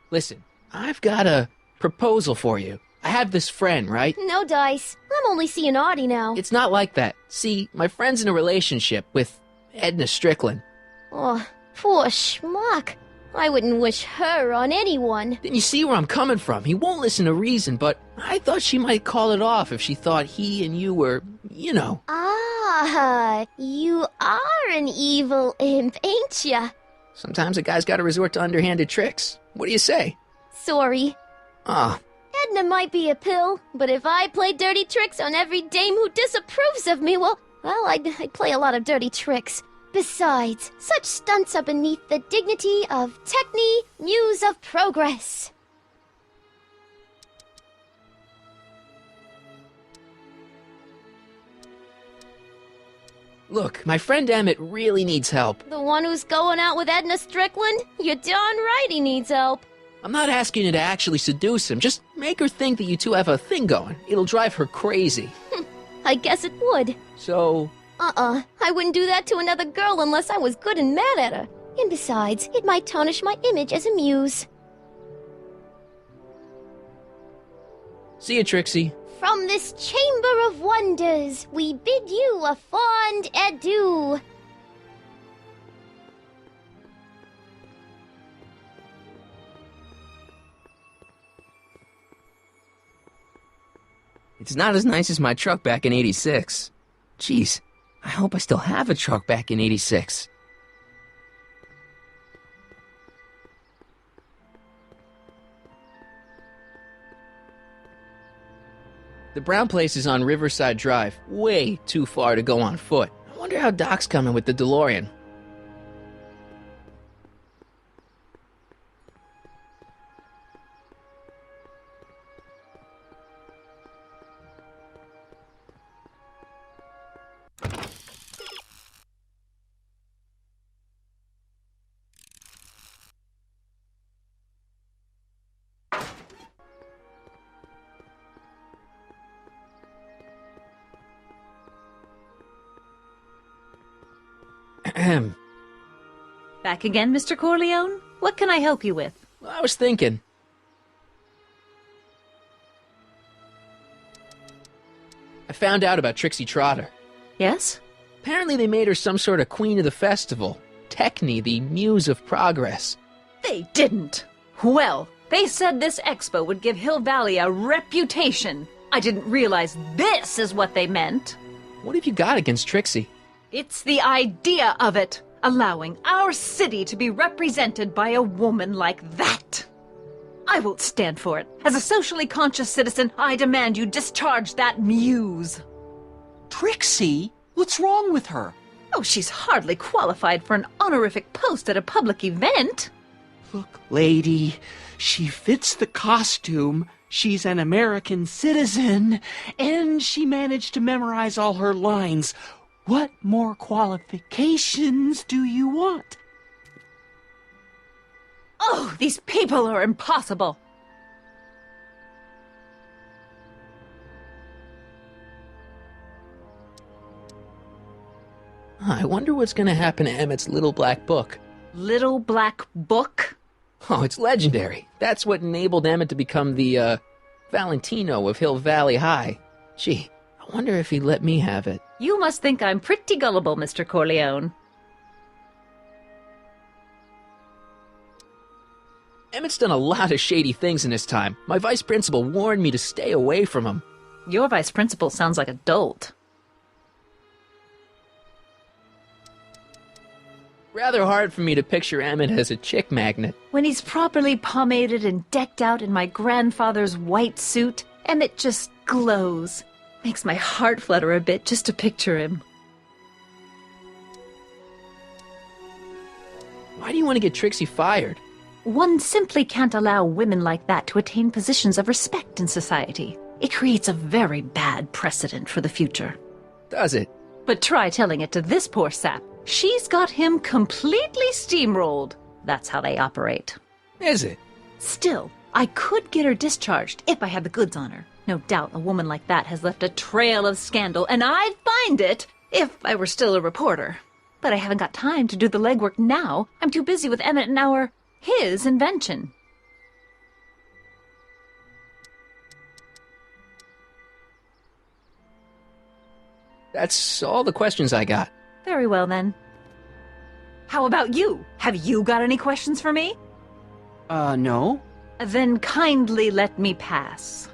Listen, I've got a proposal for you. I have this friend, right? No dice. I'm only seeing Audie now. It's not like that. See, my friend's in a relationship with Edna Strickland. Oh, poor schmuck. I wouldn't wish her on anyone. Then you see where I'm coming from. He won't listen to reason, but I thought she might call it off if she thought he and you were, you know. Ah, you are an evil imp, ain't ya? Sometimes a guy's got to resort to underhanded tricks. What do you say? Sorry. Ah. Edna might be a pill, but if I play dirty tricks on every dame who disapproves of me, well, I'd play a lot of dirty tricks. Besides, such stunts are beneath the dignity of Techne, Muse of Progress. Look, my friend Emmett really needs help. The one who's going out with Edna Strickland? You're darn right he needs help. I'm not asking you to actually seduce him. Just make her think that you two have a thing going. It'll drive her crazy. I guess it would. So... I wouldn't do that to another girl unless I was good and mad at her. And besides, it might tarnish my image as a muse. See you, Trixie. From this chamber of wonders, we bid you a fond adieu. It's not as nice as my truck back in '86. Jeez, I hope I still have a truck back in '86. The Brown place is on Riverside Drive, way too far to go on foot. I wonder how Doc's coming with the DeLorean. Back again, Mr. Corleone? What can I help you with? Well, I was thinking. I found out about Trixie Trotter. Yes? Apparently they made her some sort of queen of the festival. Techne, the Muse of Progress. They didn't. Well, they said this expo would give Hill Valley a reputation. I didn't realize this is what they meant. What have you got against Trixie? It's the idea of it. Allowing our city to be represented by a woman like that. I won't stand for it. As a socially conscious citizen, I demand you discharge that muse. Trixie? What's wrong with her? Oh, she's hardly qualified for an honorific post at a public event. Look, lady, she fits the costume. She's an American citizen, and she managed to memorize all her lines. What more qualifications do you want? Oh, these people are impossible. I wonder what's going to happen to Emmett's Little Black Book. Little Black Book? Oh, it's legendary. That's what enabled Emmett to become the, Valentino of Hill Valley High. Gee, I wonder if he'd let me have it. You must think I'm pretty gullible, Mr. Corleone. Emmett's done a lot of shady things in his time. My vice principal warned me to stay away from him. Your vice principal sounds like a dolt. Rather hard for me to picture Emmett as a chick magnet. When he's properly pomaded and decked out in my grandfather's white suit, Emmett just glows. Makes my heart flutter a bit just to picture him. Why do you want to get Trixie fired? One simply can't allow women like that to attain positions of respect in society. It creates a very bad precedent for the future. Does it? But try telling it to this poor sap. She's got him completely steamrolled. That's how they operate. Is it? Still, I could get her discharged if I had the goods on her. No doubt a woman like that has left a trail of scandal, and I'd find it if I were still a reporter. But I haven't got time to do the legwork now. I'm too busy with Emmett and his invention. That's all the questions I got. Very well, then. How about you? Have you got any questions for me? No. Then kindly let me pass.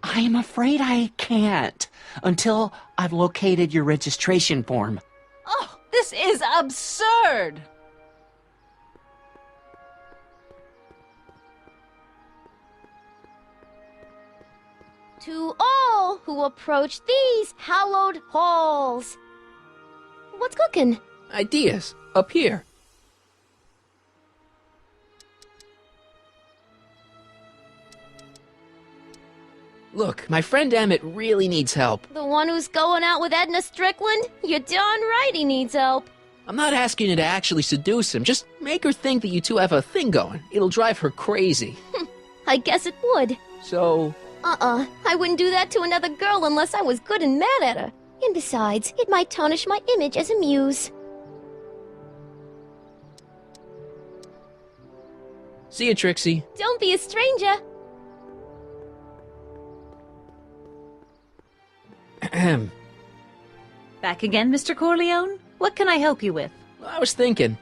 I'm afraid I can't until I've located your registration form. Oh, this is absurd! To all who approach these hallowed halls. What's cooking? Ideas. Up here. Look, my friend Emmett really needs help. The one who's going out with Edna Strickland? You're darn right he needs help. I'm not asking you to actually seduce him. Just make her think that you two have a thing going. It'll drive her crazy. I guess it would. So... I wouldn't do that to another girl unless I was good and mad at her. And besides, it might tarnish my image as a muse. See you, Trixie. Don't be a stranger. Ahem. Back again, Mr. Corleone? What can I help you with? I was thinking.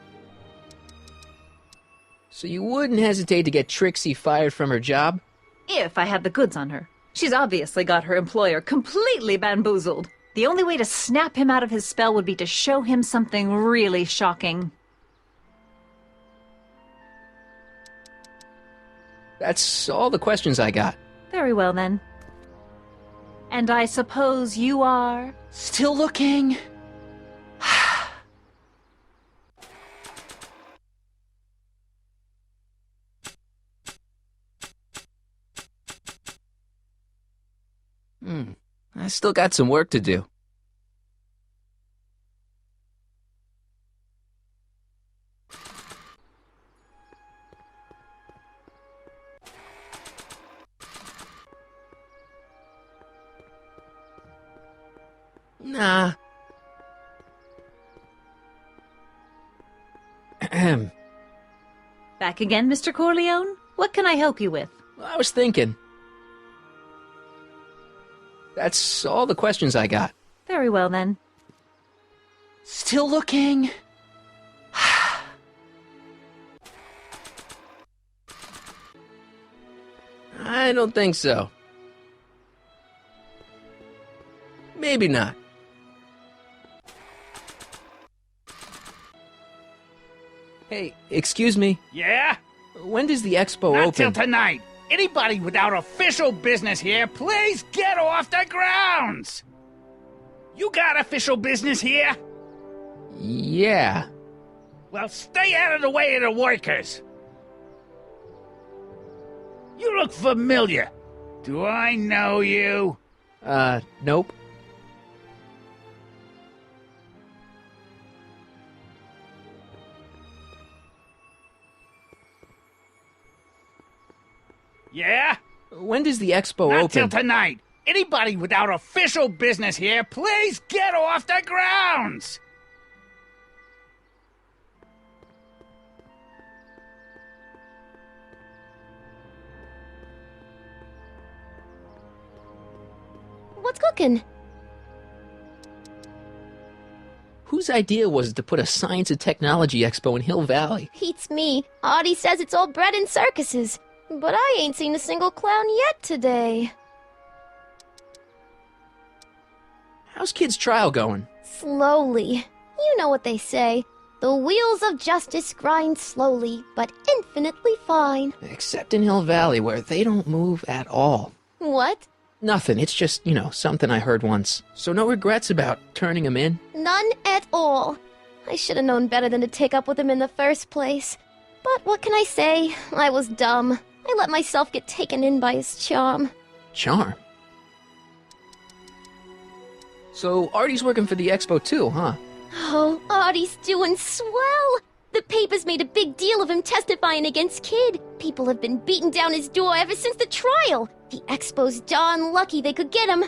So you wouldn't hesitate to get Trixie fired from her job? If I had the goods on her. She's obviously got her employer completely bamboozled. The only way to snap him out of his spell would be to show him something really shocking. That's all the questions I got. Very well, then. And I suppose you are... Still looking. I still got some work to do. Nah. Ahem. Back again, Mr. Corleone? What can I help you with? I was thinking. That's all the questions I got. Very well, then. Still looking. I don't think so. Maybe not. Hey, excuse me? Yeah? When does the expo Not open? till tonight. Anybody without official business here, please get off the grounds! You got official business here? Yeah. Well, stay out of the way of the workers. You look familiar. Do I know you? Nope. Yeah? When does the expo Not open? till tonight. Anybody without official business here, please get off the grounds! What's cooking? Whose idea was it to put a science and technology expo in Hill Valley? Beats me. Artie says it's all bred in circuses. But I ain't seen a single clown yet today. How's Kid's trial going? Slowly. You know what they say. The wheels of justice grind slowly, but infinitely fine. Except in Hill Valley, where they don't move at all. What? Nothing. It's just, something I heard once. So no regrets about turning him in? None at all. I should have known better than to take up with him in the first place. But what can I say? I was dumb. I let myself get taken in by his charm. Charm? So Artie's working for the expo too, huh? Oh, Artie's doing swell! The papers made a big deal of him testifying against Kid. People have been beating down his door ever since the trial. The expo's darn lucky they could get him.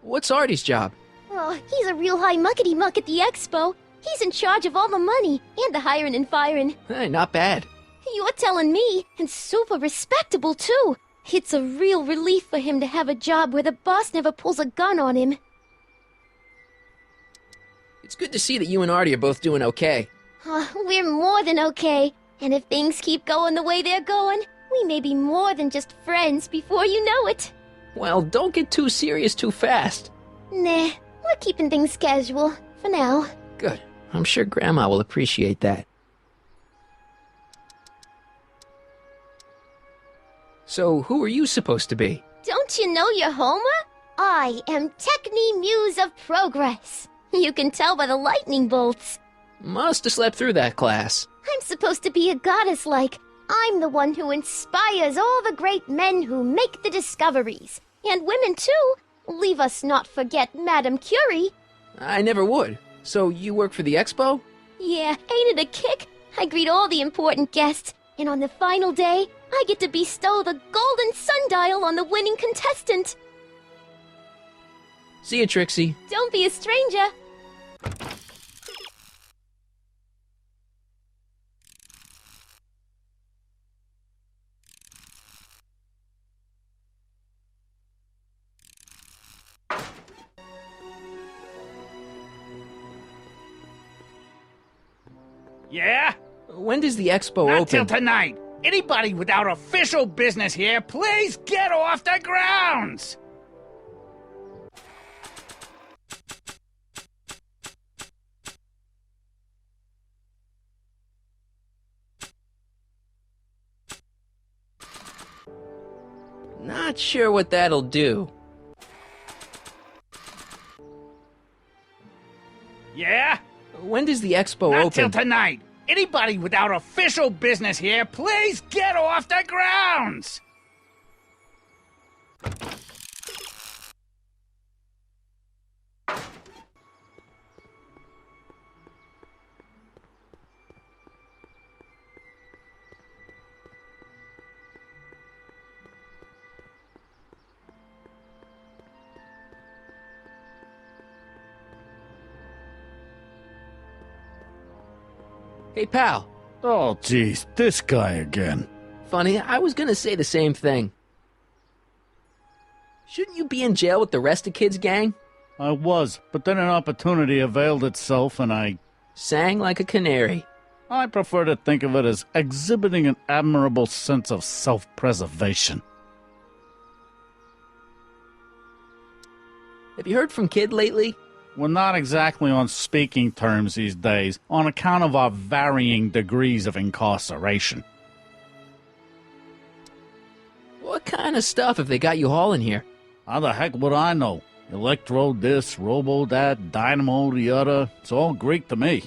What's Artie's job? Oh, he's a real high muckety-muck at the expo. He's in charge of all the money, and the hiring and firing. Hey, not bad. You're telling me, and super respectable, too. It's a real relief for him to have a job where the boss never pulls a gun on him. It's good to see that you and Artie are both doing okay. We're more than okay. And if things keep going the way they're going, we may be more than just friends before you know it. Well, don't get too serious too fast. Nah, we're keeping things casual, for now. Good. I'm sure Grandma will appreciate that. So, who are you supposed to be? Don't you know your Homer? I am Techni Muse of Progress. You can tell by the lightning bolts. Must have slept through that class. I'm supposed to be a goddess-like. I'm the one who inspires all the great men who make the discoveries. And women, too. Leave us not forget Madame Curie. I never would. So, you work for the expo? Yeah, ain't it a kick? I greet all the important guests, and on the final day, I get to bestow the golden sundial on the winning contestant. See you, Trixie. Don't be a stranger. Yeah? When does the expo Not open? till tonight. Anybody without official business here, please get off the grounds! Not sure what that'll do. Yeah? When does the expo Not open? till tonight. Anybody without official business here, please get off the grounds! Hey, pal. Oh, geez, this guy again. Funny, I was gonna say the same thing. Shouldn't you be in jail with the rest of Kid's gang? I was, but then an opportunity availed itself and I sang like a canary. I prefer to think of it as exhibiting an admirable sense of self-preservation. Have you heard from Kid lately? We're not exactly on speaking terms these days, on account of our varying degrees of incarceration. What kind of stuff have they got you hauling here? How the heck would I know? Electro this, robo that, dynamo the other. It's all Greek to me.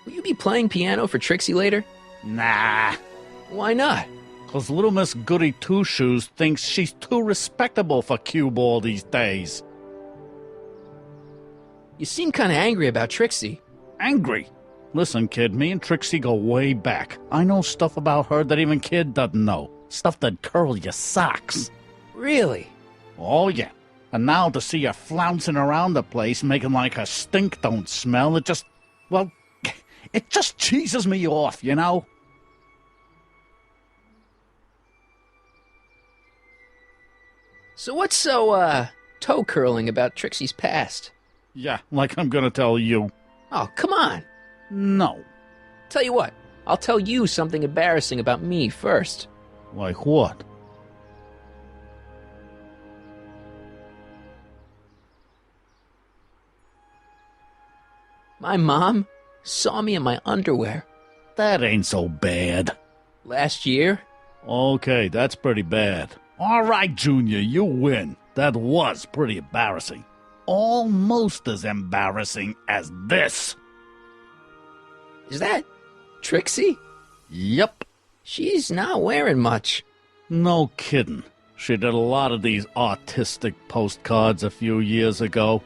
Will you be playing piano for Trixie later? Nah. Why not? 'Cause little Miss Goody Two-Shoes thinks she's too respectable for cue ball these days. You seem kind of angry about Trixie. Angry? Listen, kid, me and Trixie go way back. I know stuff about her that even Kid doesn't know. Stuff that'd curl your socks. Really? Oh, yeah. And now to see her flouncing around the place, making like her stink don't smell, it just... well, it just cheeses me off, you know? So what's so, toe-curling about Trixie's past? Yeah, like I'm gonna tell you. Oh, come on. No. Tell you what, I'll tell you something embarrassing about me first. Like what? My mom saw me in my underwear. That ain't so bad. Last year? Okay, that's pretty bad. All right, Junior, you win. That was pretty embarrassing. Almost as embarrassing as this. Is that Trixie? Yep. She's not wearing much. No kidding. She did a lot of these artistic postcards a few years ago.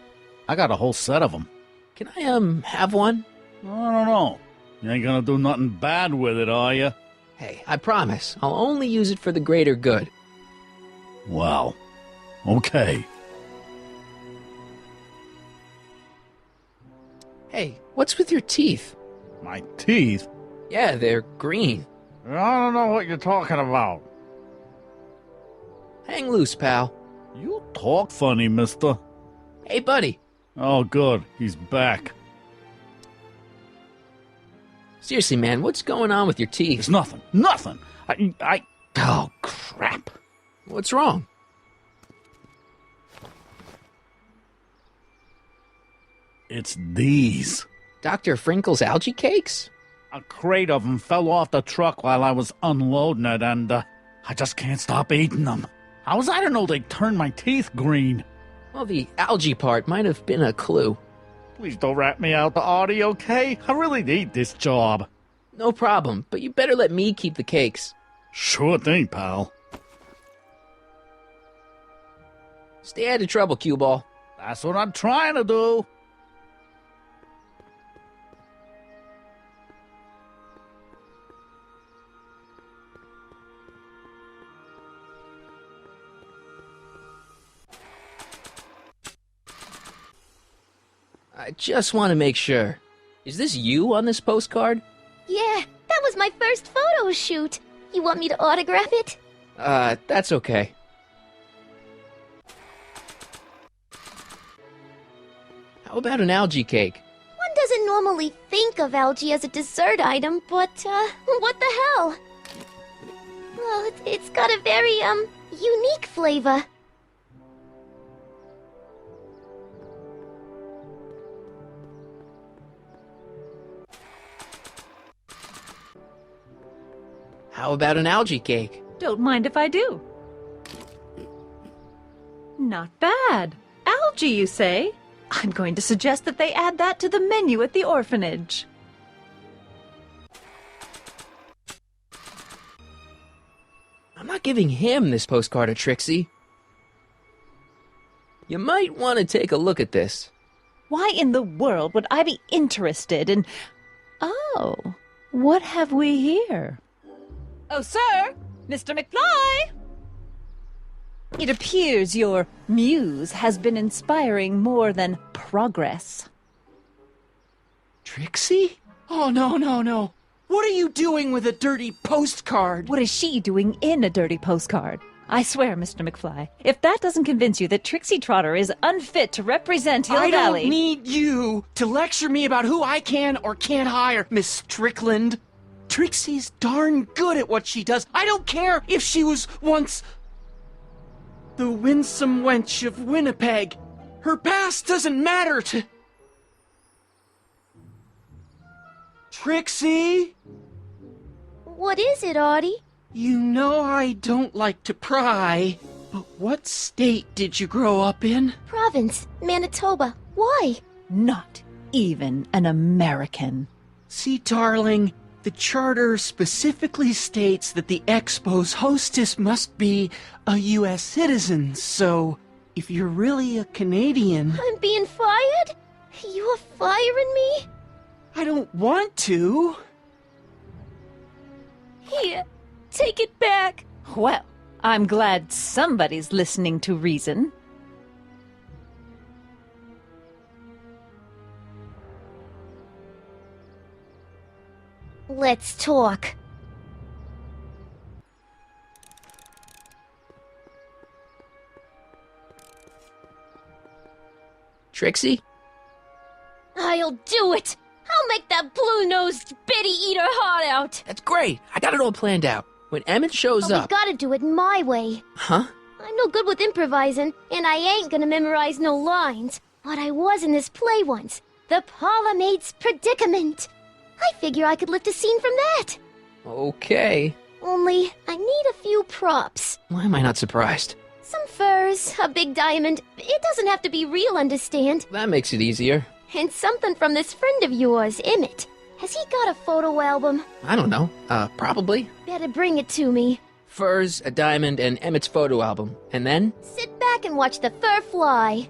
I got a whole set of them. Can I, have one? I don't know. You ain't gonna do nothing bad with it, are you? Hey, I promise. I'll only use it for the greater good. Well, okay. Hey, what's with your teeth? My teeth? Yeah, they're green. I don't know what you're talking about. Hang loose, pal. You talk funny, mister. Hey, buddy. Oh, good. He's back. Seriously, man, what's going on with your teeth? It's nothing. Nothing. Oh, crap. What's wrong? It's these. Dr. Frinkle's algae cakes? A crate of them fell off the truck while I was unloading it, and I just can't stop eating them. How was I to know they'd turn my teeth green? Well, the algae part might have been a clue. Please don't rat me out, Artie, okay? I really need this job. No problem, but you better let me keep the cakes. Sure thing, pal. Stay out of trouble, cue ball. That's what I'm trying to do. I just want to make sure. Is this you on this postcard? Yeah, that was my first photo shoot. You want me to autograph it? That's okay. How about an algae cake? One doesn't normally think of algae as a dessert item, but, what the hell? Well, it's got a very, unique flavor. How about an algae cake? Don't mind if I do. Not bad. Algae, you say? I'm going to suggest that they add that to the menu at the orphanage. I'm not giving him this postcard of Trixie. You might want to take a look at this. Why in the world would I be interested in... Oh, what have we here? Oh, sir! Mr. McFly! It appears your muse has been inspiring more than progress. Trixie? Oh, no. What are you doing with a dirty postcard? What is she doing in a dirty postcard? I swear, Mr. McFly, if that doesn't convince you that Trixie Trotter is unfit to represent Hill Valley... I don't need you to lecture me about who I can or can't hire, Miss Strickland. Trixie's darn good at what she does. I don't care if she was once the winsome wench of Winnipeg. Her past doesn't matter to... Trixie? What is it, Artie? You know I don't like to pry, but what state did you grow up in? Province, Manitoba. Why? Not even an American. See, darling, the charter specifically states that the Expo's hostess must be a U.S. citizen, so if you're really a Canadian... I'm being fired? You're firing me? I don't want to. Here, take it back. Well, I'm glad somebody's listening to reason. Let's talk. Trixie? I'll do it! I'll make that blue-nosed bitty eat her heart out! That's great. I got it all planned out. When Emmett shows But up... we gotta do it my way. Huh? I'm no good with improvising, and I ain't gonna memorize no lines. But I was in this play once. The Parlourmaid's Predicament. I figure I could lift a scene from that. Okay. Only, I need a few props. Why am I not surprised? Some furs, a big diamond. It doesn't have to be real, understand? That makes it easier. And something from this friend of yours, Emmett. Has he got a photo album? I don't know. Probably. Better bring it to me. Furs, a diamond, and Emmett's photo album. And then? Sit back and watch the fur fly.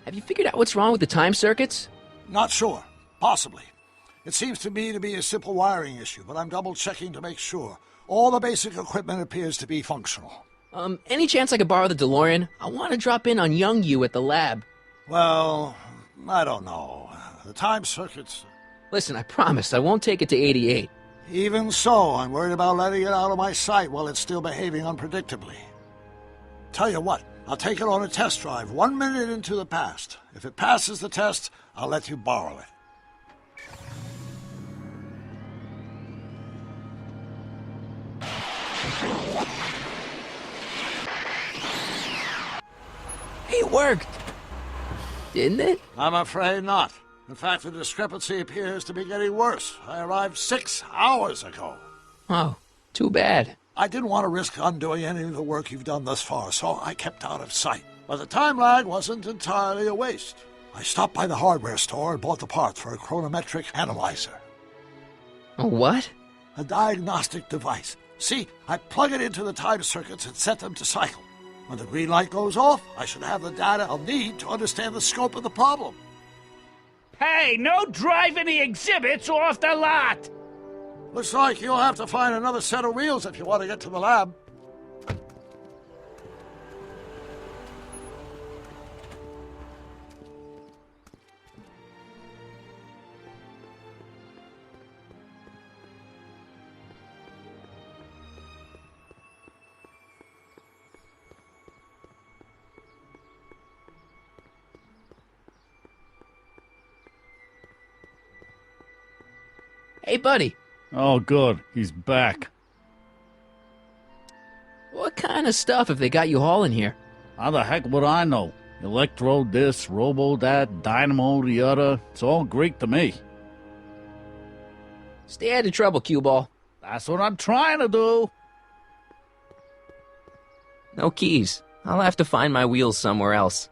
Have you figured out what's wrong with the time circuits? Not sure. Possibly. It seems to me to be a simple wiring issue, but I'm double-checking to make sure. All the basic equipment appears to be functional. Any chance I could borrow the DeLorean? I want to drop in on young you at the lab. Well, I don't know. The time circuits... Listen, I promise I won't take it to 88. Even so, I'm worried about letting it out of my sight while it's still behaving unpredictably. Tell you what, I'll take it on a test drive 1 minute into the past. If it passes the test, I'll let you borrow it. It worked! Didn't it? I'm afraid not. In fact, the discrepancy appears to be getting worse. I arrived 6 hours ago. Oh, too bad. I didn't want to risk undoing any of the work you've done thus far, so I kept out of sight. But the time lag wasn't entirely a waste. I stopped by the hardware store and bought the parts for a chronometric analyzer. A what? A diagnostic device. See, I plug it into the time circuits and set them to cycle. When the green light goes off, I should have the data I'll need to understand the scope of the problem. Hey, no driving the exhibits off the lot! Looks like you'll have to find another set of wheels if you want to get to the lab. Hey, buddy. Oh, good. He's back. What kind of stuff have they got you hauling here? How the heck would I know? Electro this, robo that, dynamo the other. It's all Greek to me. Stay out of trouble, cue ball. That's what I'm trying to do. No keys. I'll have to find my wheels somewhere else.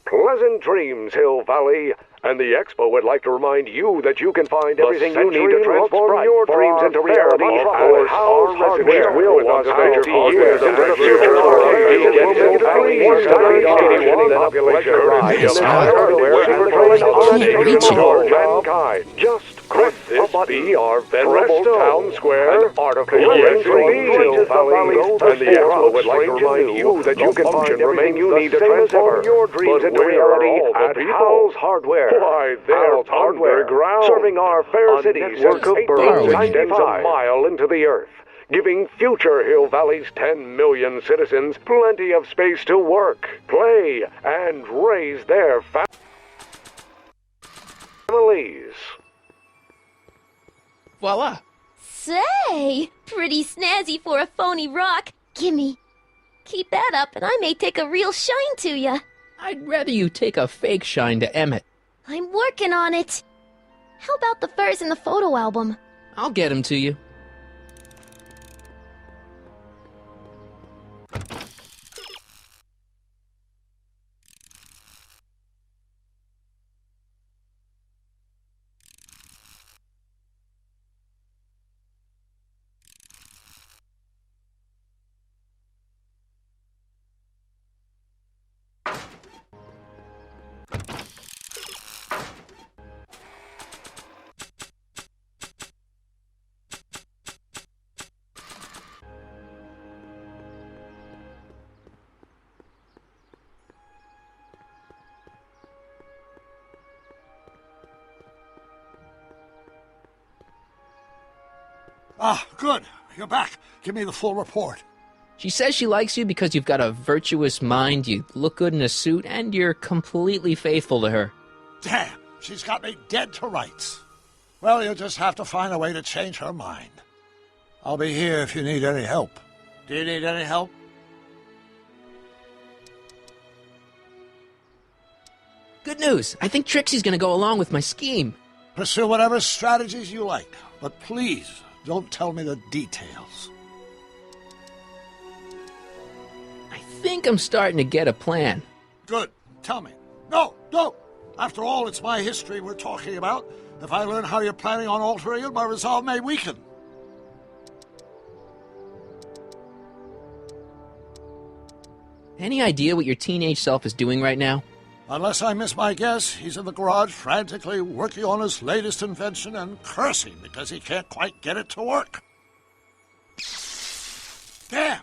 Pleasant dreams, Hill Valley. And the Expo would like to remind you that you can find everything you need to transform your dreams into reality at House Hardware. We'll want to spend 50 years into the future of population ride. House Hardware mankind. Just could this be our venerable town square? An artificial Hill Valley. And the Expo would like to remind you that you can find everything you need to transform your dreams into reality at House Hardware. Why, there's underground, serving our fair cities, 8.95 mile into the earth, giving future Hill Valley's 10 million citizens plenty of space to work, play, and raise their families. Voila! Say, pretty snazzy for a phony rock. Gimme. Keep that up and I may take a real shine to ya. I'd rather you take a fake shine to Emmett. I'm working on it. How about the furs in the photo album? I'll get him to you. Ah, good. You're back. Give me the full report. She says she likes you because you've got a virtuous mind, you look good in a suit, and you're completely faithful to her. Damn, she's got me dead to rights. Well, you'll just have to find a way to change her mind. I'll be here if you need any help. Do you need any help? Good news! I think Trixie's gonna go along with my scheme. Pursue whatever strategies you like, but please don't tell me the details. I think I'm starting to get a plan. Good. Tell me. No, don't. After all, it's my history we're talking about. If I learn how you're planning on altering it, my resolve may weaken. Any idea what your teenage self is doing right now? Unless I miss my guess, he's in the garage frantically working on his latest invention and cursing because he can't quite get it to work. Damn!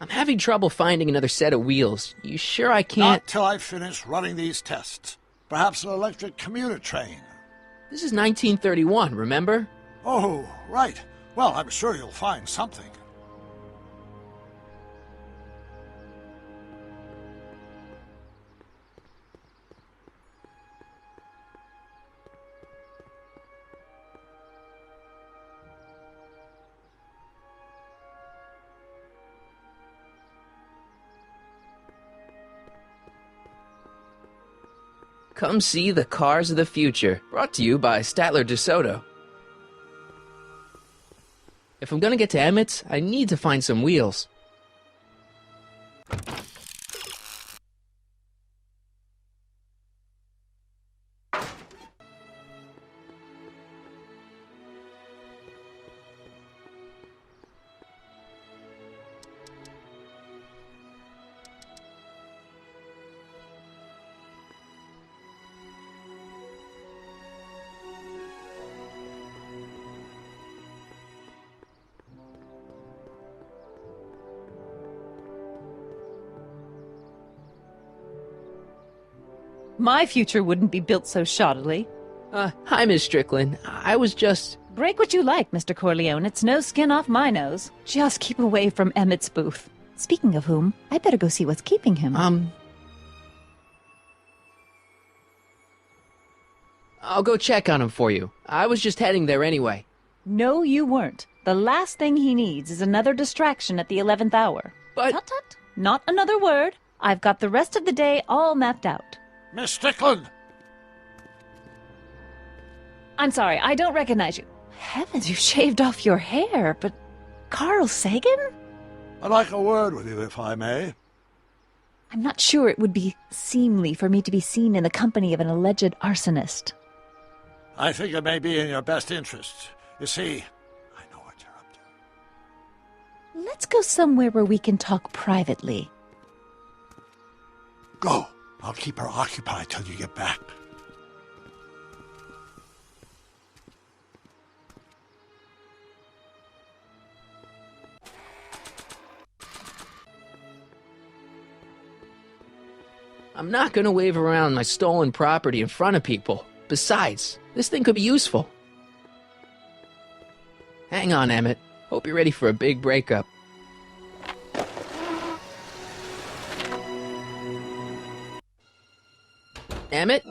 I'm having trouble finding another set of wheels. You sure I can't? Not till I finish running these tests. Perhaps an electric commuter train. This is 1931, remember? Oh, right. Well, I'm sure you'll find something. Come see the Cars of the Future, brought to you by Statler DeSoto. If I'm gonna get to Emmett's, I need to find some wheels. My future wouldn't be built so shoddily. Hi, Miss Strickland. I was just... Break what you like, Mr. Corleone. It's no skin off my nose. Just keep away from Emmett's booth. Speaking of whom, I better go see what's keeping him. I'll go check on him for you. I was just heading there anyway. No, you weren't. The last thing he needs is another distraction at the 11th hour. But... Tut-tut. Not another word. I've got the rest of the day all mapped out. Miss Strickland! I'm sorry, I don't recognize you. Heavens, you shaved off your hair, but... Carl Sagan? I'd like a word with you, if I may. I'm not sure it would be seemly for me to be seen in the company of an alleged arsonist. I think it may be in your best interest. You see, I know what you're up to. Let's go somewhere where we can talk privately. Go. I'll keep her occupied till you get back. I'm not gonna wave around my stolen property in front of people. Besides, this thing could be useful. Hang on, Emmett. Hope you're ready for a big breakup. Emmett?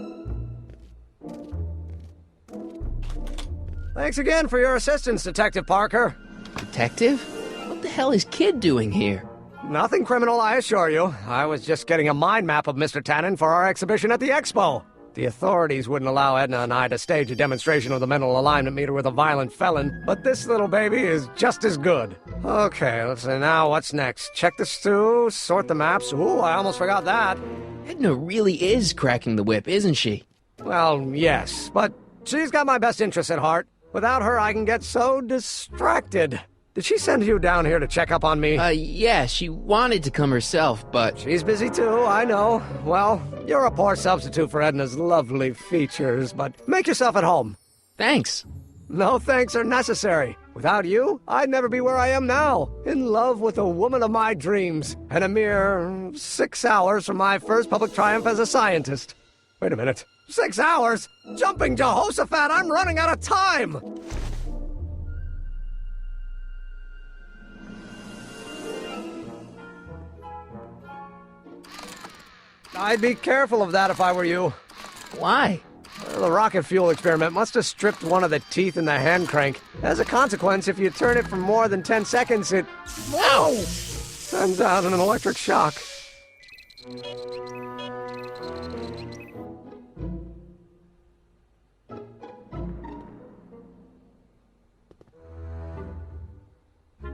Thanks again for your assistance, Detective Parker. Detective? What the hell is Kid doing here? Nothing criminal, I assure you. I was just getting a mind map of Mr. Tannen for our exhibition at the Expo. The authorities wouldn't allow Edna and I to stage a demonstration of the mental alignment meter with a violent felon, but this little baby is just as good. Okay, let's see now what's next. Check the stew, sort the maps. Ooh, I almost forgot that. Edna really is cracking the whip, isn't she? Well, yes, but she's got my best interests at heart. Without her, I can get so distracted. Did she send you down here to check up on me? Yeah, she wanted to come herself, but... She's busy too, I know. Well, you're a poor substitute for Edna's lovely features, but make yourself at home. Thanks. No thanks are necessary. Without you, I'd never be where I am now, in love with the woman of my dreams, and a mere 6 hours from my first public triumph as a scientist. Wait a minute. 6 hours? Jumping Jehoshaphat, I'm running out of time! I'd be careful of that if I were you. Why? The rocket fuel experiment must have stripped one of the teeth in the hand crank. As a consequence, if you turn it for more than 10 seconds, it... Whoa! Sends out an electric shock.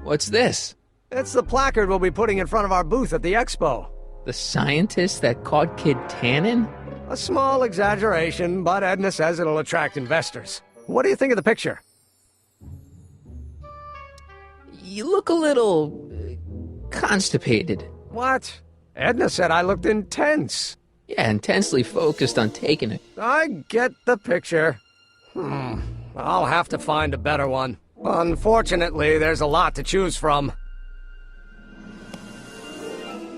What's this? It's the placard we'll be putting in front of our booth at the Expo. The scientist that caught Kid Tannen? A small exaggeration, but Edna says it'll attract investors. What do you think of the picture? You look a little constipated. What? Edna said I looked intense. Yeah, intensely focused on taking it. I get the picture. I'll have to find a better one. Unfortunately, there's a lot to choose from.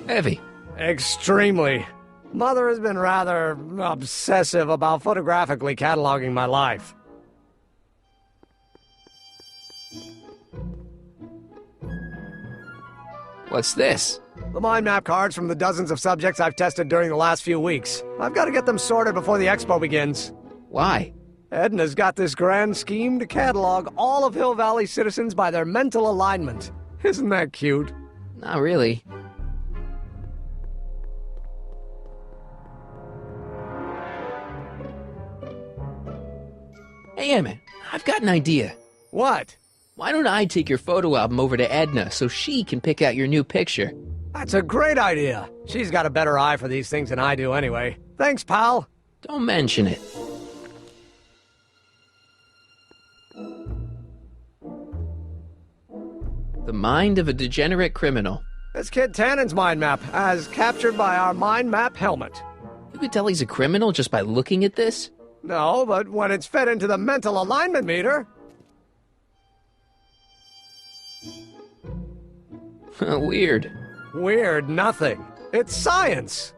Heavy. Extremely. Mother has been rather obsessive about photographically cataloging my life. What's this? The mind map cards from the dozens of subjects I've tested during the last few weeks. I've got to get them sorted before the expo begins. Why? Edna's got this grand scheme to catalog all of Hill Valley citizens by their mental alignment. Isn't that cute? Not really. Hey, Emmett, I've got an idea. What? Why don't I take your photo album over to Edna so she can pick out your new picture? That's a great idea. She's got a better eye for these things than I do anyway. Thanks, pal. Don't mention it. The mind of a degenerate criminal. It's Kid Tannen's mind map, as captured by our mind map helmet. You could tell he's a criminal just by looking at this? No, but when it's fed into the mental alignment meter... Weird. Weird nothing. It's science.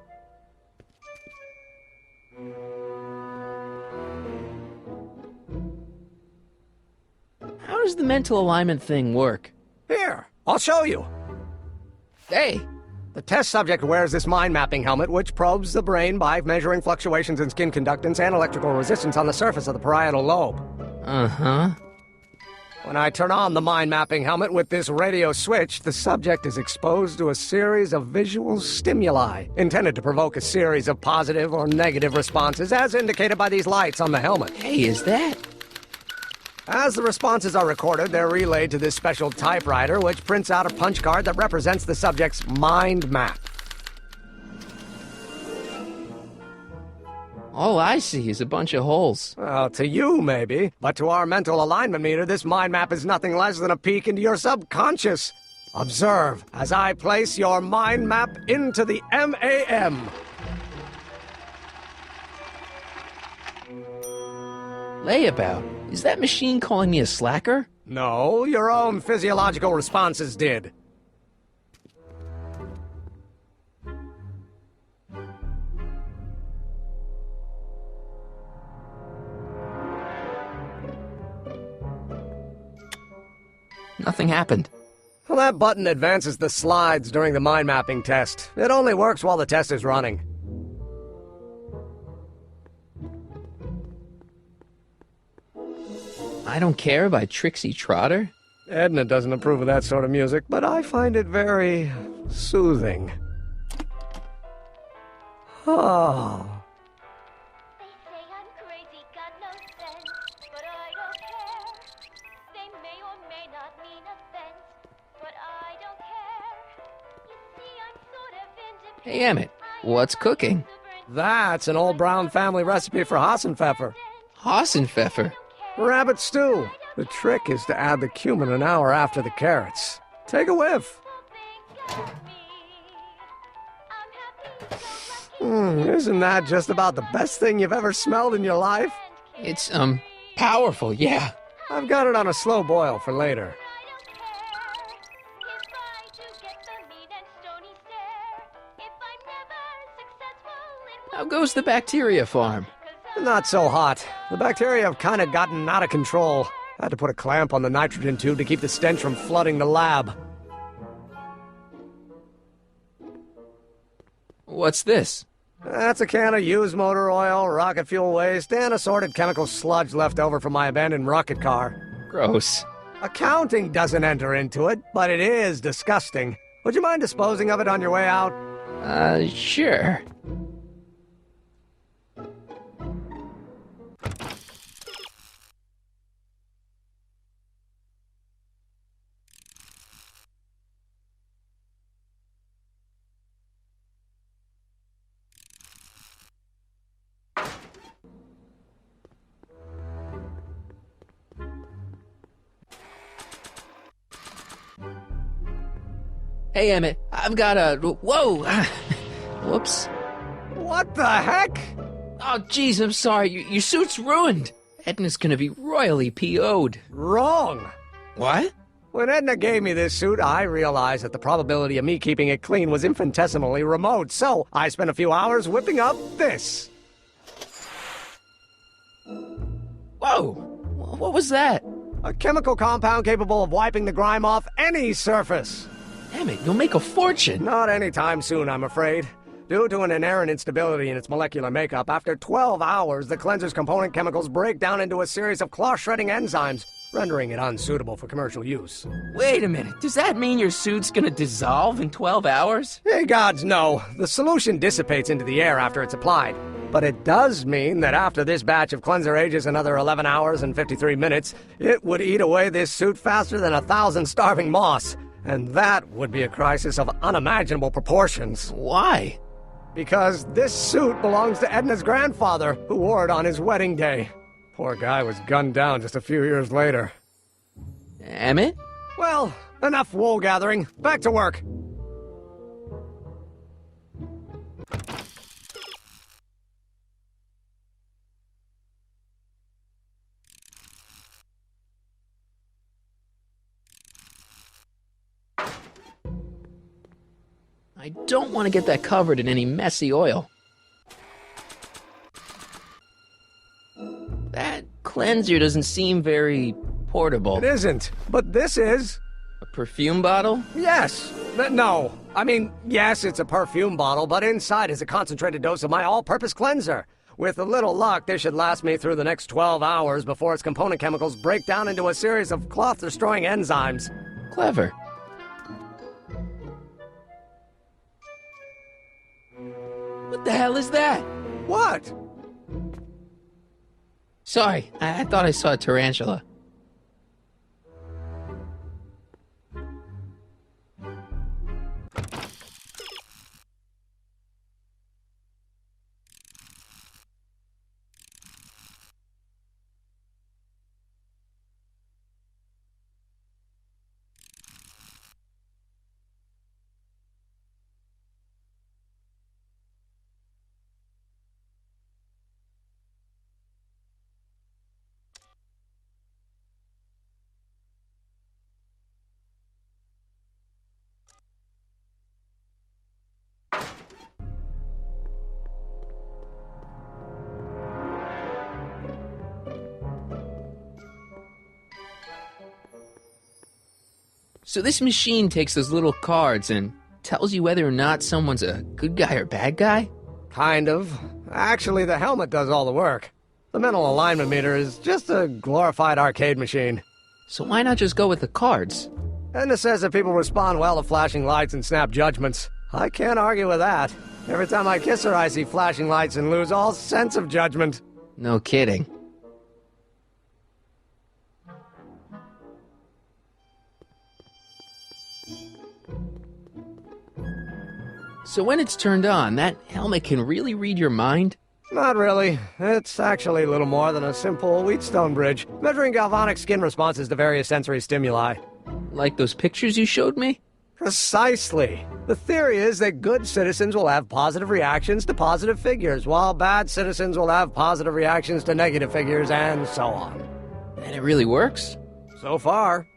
How does the mental alignment thing work? Here, I'll show you. Hey! The test subject wears this mind mapping helmet, which probes the brain by measuring fluctuations in skin conductance and electrical resistance on the surface of the parietal lobe. Uh-huh. When I turn on the mind mapping helmet with this radio switch, the subject is exposed to a series of visual stimuli, intended to provoke a series of positive or negative responses, as indicated by these lights on the helmet. Hey, is that? As the responses are recorded, they're relayed to this special typewriter, which prints out a punch card that represents the subject's mind map. All I see is a bunch of holes. Well, to you, maybe. But to our mental alignment meter, this mind map is nothing less than a peek into your subconscious. Observe as I place your mind map into the MAM. Layabout. Is that machine calling me a slacker? No, your own physiological responses did. Nothing happened. Well, that button advances the slides during the mind mapping test. It only works while the test is running. I Don't Care by Trixie Trotter? Edna doesn't approve of that sort of music, but I find it very soothing. Oh. Hey, Emmett, what's cooking? That's an old Brown family recipe for Hassenpfeffer. Hassenpfeffer? Rabbit stew. The trick is to add the cumin an hour after the carrots. Take a whiff. Isn't that just about the best thing you've ever smelled in your life? It's, powerful, yeah. I've got it on a slow boil for later. How goes the bacteria farm? Not so hot. The bacteria have kind of gotten out of control. I had to put a clamp on the nitrogen tube to keep the stench from flooding the lab. What's this? That's a can of used motor oil, rocket fuel waste, and assorted chemical sludge left over from my abandoned rocket car. Gross. Accounting doesn't enter into it, but it is disgusting. Would you mind disposing of it on your way out? Sure. Hey, Emmett, I've got a... Whoa! Whoops. What the heck? Oh, jeez, I'm sorry. Your suit's ruined. Edna's gonna be royally PO'd. Wrong. What? When Edna gave me this suit, I realized that the probability of me keeping it clean was infinitesimally remote, so I spent a few hours whipping up this. Whoa! What was that? A chemical compound capable of wiping the grime off any surface. Damn it, you'll make a fortune. Not anytime soon, I'm afraid. Due to an inherent instability in its molecular makeup, after 12 hours, the cleanser's component chemicals break down into a series of cloth-shredding enzymes, rendering it unsuitable for commercial use. Wait a minute, does that mean your suit's gonna dissolve in 12 hours? Hey, gods, no. The solution dissipates into the air after it's applied. But it does mean that after this batch of cleanser ages another 11 hours and 53 minutes, it would eat away this suit faster than 1,000 starving moths. And that would be a crisis of unimaginable proportions. Why? Because this suit belongs to Edna's grandfather, who wore it on his wedding day. Poor guy was gunned down just a few years later. Emmett? Well, enough wool gathering. Back to work. I don't want to get that covered in any messy oil. That cleanser doesn't seem very portable. It isn't, but this is. A perfume bottle? Yes. No. I mean, yes, it's a perfume bottle, but inside is a concentrated dose of my all-purpose cleanser. With a little luck, this should last me through the next 12 hours before its component chemicals break down into a series of cloth-destroying enzymes. Clever. What the hell is that? What? Sorry, I thought I saw a tarantula. So this machine takes those little cards and tells you whether or not someone's a good guy or bad guy? Kind of. Actually, the helmet does all the work. The mental alignment meter is just a glorified arcade machine. So why not just go with the cards? Edna says that people respond well to flashing lights and snap judgments. I can't argue with that. Every time I kiss her, I see flashing lights and lose all sense of judgment. No kidding. So when it's turned on, that helmet can really read your mind? Not really. It's actually a little more than a simple Wheatstone bridge, measuring galvanic skin responses to various sensory stimuli. Like those pictures you showed me? Precisely. The theory is that good citizens will have positive reactions to positive figures, while bad citizens will have positive reactions to negative figures, and so on. And it really works? So far.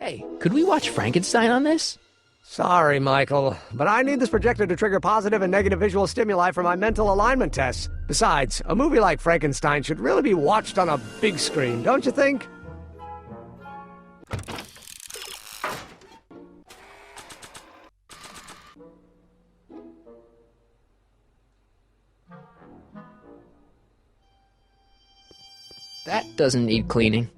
Hey, could we watch Frankenstein on this? Sorry, Michael, but I need this projector to trigger positive and negative visual stimuli for my mental alignment tests. Besides, a movie like Frankenstein should really be watched on a big screen, don't you think? That doesn't need cleaning.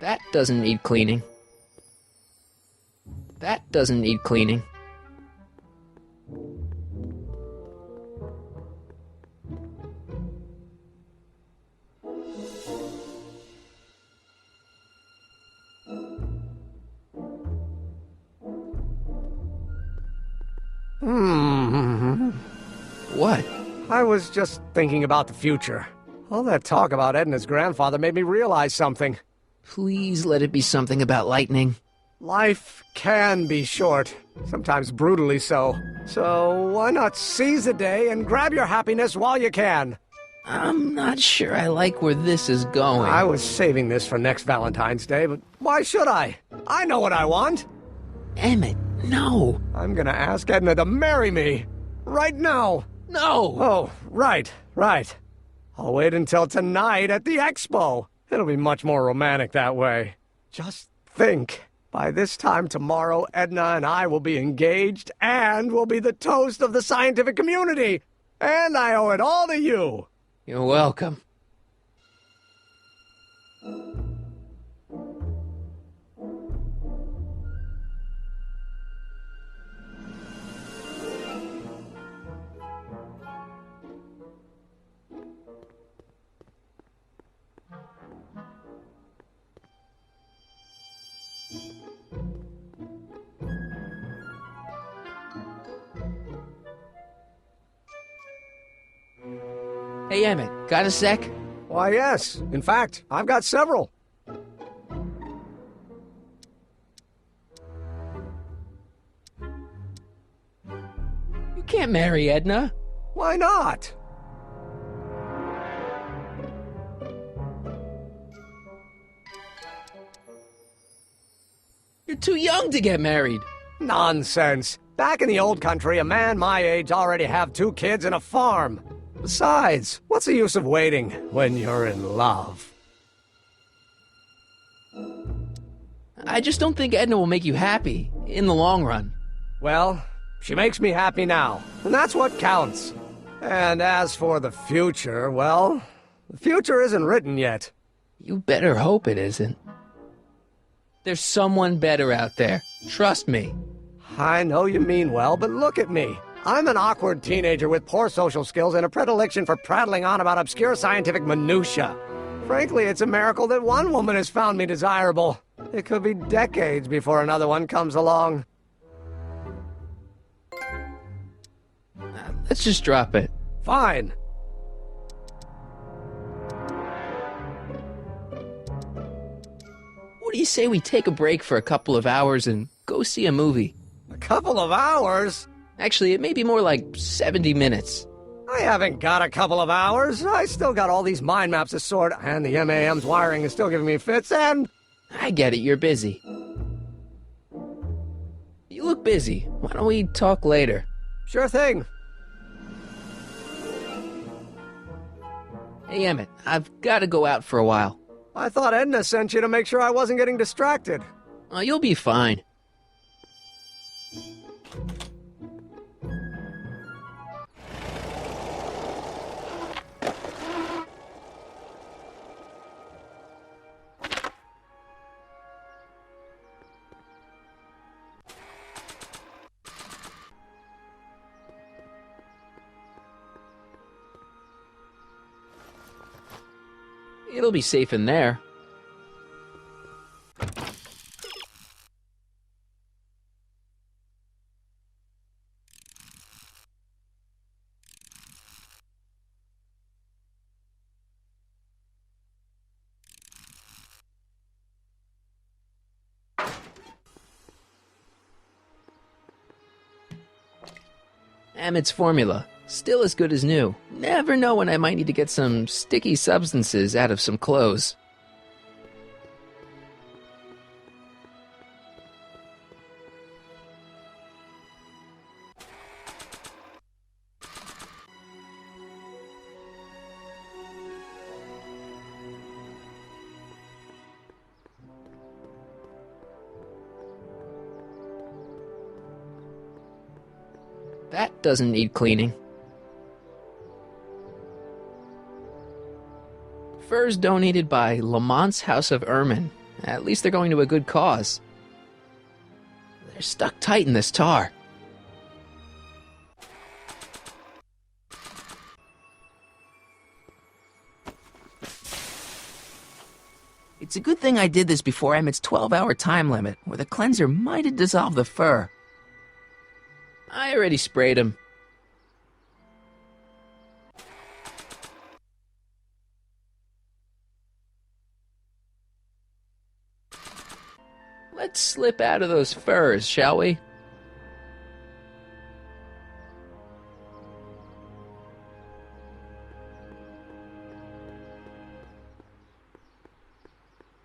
That doesn't need cleaning. That doesn't need cleaning. What? I was just thinking about the future. All that talk about Edna's grandfather made me realize something. Please let it be something about lightning. Life can be short, sometimes brutally so. So why not seize the day and grab your happiness while you can? I'm not sure I like where this is going. I was saving this for next Valentine's Day, but why should I? I know what I want. Emmett, no. I'm gonna ask Edna to marry me. Right now. No! Oh, right. I'll wait until tonight at the expo. It'll be much more romantic that way. Just think. By this time tomorrow, Edna and I will be engaged and will be the toast of the scientific community. And I owe it all to you. You're welcome. Hey, Emmett, got a sec? Why, yes. In fact, I've got several. You can't marry Edna. Why not? You're too young to get married. Nonsense. Back in the old country, a man my age already have 2 kids and a farm. Besides, what's the use of waiting when you're in love? I just don't think Edna will make you happy in the long run. Well, she makes me happy now, and that's what counts. And as for the future, well, the future isn't written yet. You better hope it isn't. There's someone better out there. Trust me. I know you mean well, but look at me. I'm an awkward teenager with poor social skills and a predilection for prattling on about obscure scientific minutiae. Frankly, it's a miracle that one woman has found me desirable. It could be decades before another one comes along. Let's just drop it. Fine. What do you say we take a break for a couple of hours and go see a movie? A couple of hours? Actually, it may be more like 70 minutes. I haven't got a couple of hours. I still got all these mind maps to sort, and the MAM's wiring is still giving me fits, and... I get it, you're busy. You look busy. Why don't we talk later? Sure thing. Hey, Emmett, I've got to go out for a while. I thought Edna sent you to make sure I wasn't getting distracted. Oh, you'll be fine. It'll be safe in there. Emmett's formula. Still as good as new. Never know when I might need to get some sticky substances out of some clothes. That doesn't need cleaning. Furs donated by Lamont's House of Ermine, At least they're going to a good cause. They're stuck tight in this tar. It's a good thing I did this before Emmett's 12-hour time limit, or the cleanser might have dissolved the fur. I already sprayed him. Let's slip out of those furs, shall we?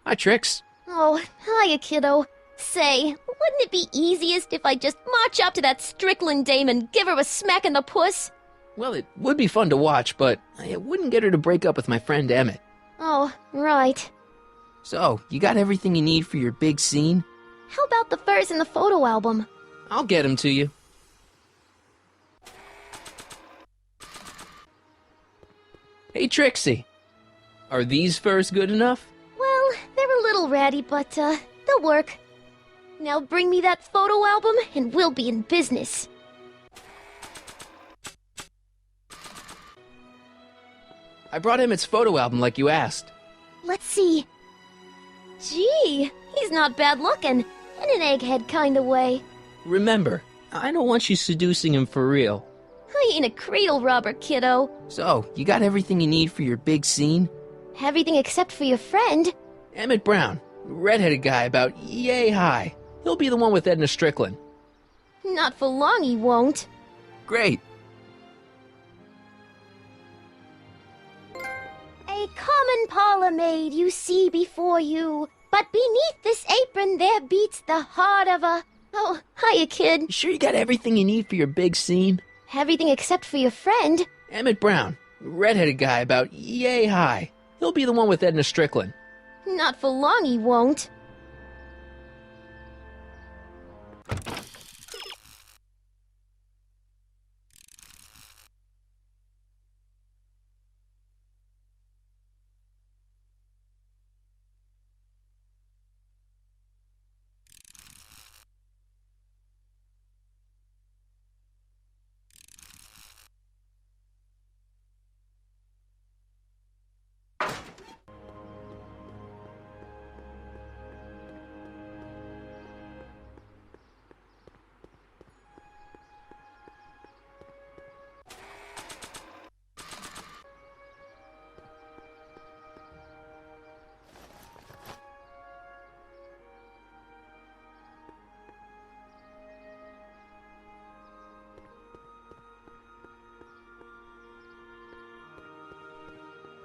Hi, Trix. Oh, hiya, kiddo. Say, wouldn't it be easiest if I just march up to that Strickland dame and give her a smack in the puss? Well, it would be fun to watch, but it wouldn't get her to break up with my friend Emmett. Oh, right. So, you got everything you need for your big scene? How about the furs in the photo album? I'll get them to you. Hey, Trixie. Are these furs good enough? Well, they're a little ratty, but, they'll work. Now bring me that photo album, and we'll be in business. I brought Emmett's photo album like you asked. Let's see. Gee, he's not bad looking, in an egghead kind of way. Remember, I don't want you seducing him for real. I ain't a cradle robber, kiddo. So, you got everything you need for your big scene? Everything except for your friend. Emmett Brown, redheaded guy about yay high. He'll be the one with Edna Strickland. Not for long he won't. Great. A common parlor maid you see before you, but beneath this apron there beats the heart of a... Oh, hiya, kid. You sure you got everything you need for your big scene? Everything except for your friend. Emmett Brown, redheaded guy about yay high. He'll be the one with Edna Strickland. Not for long he won't.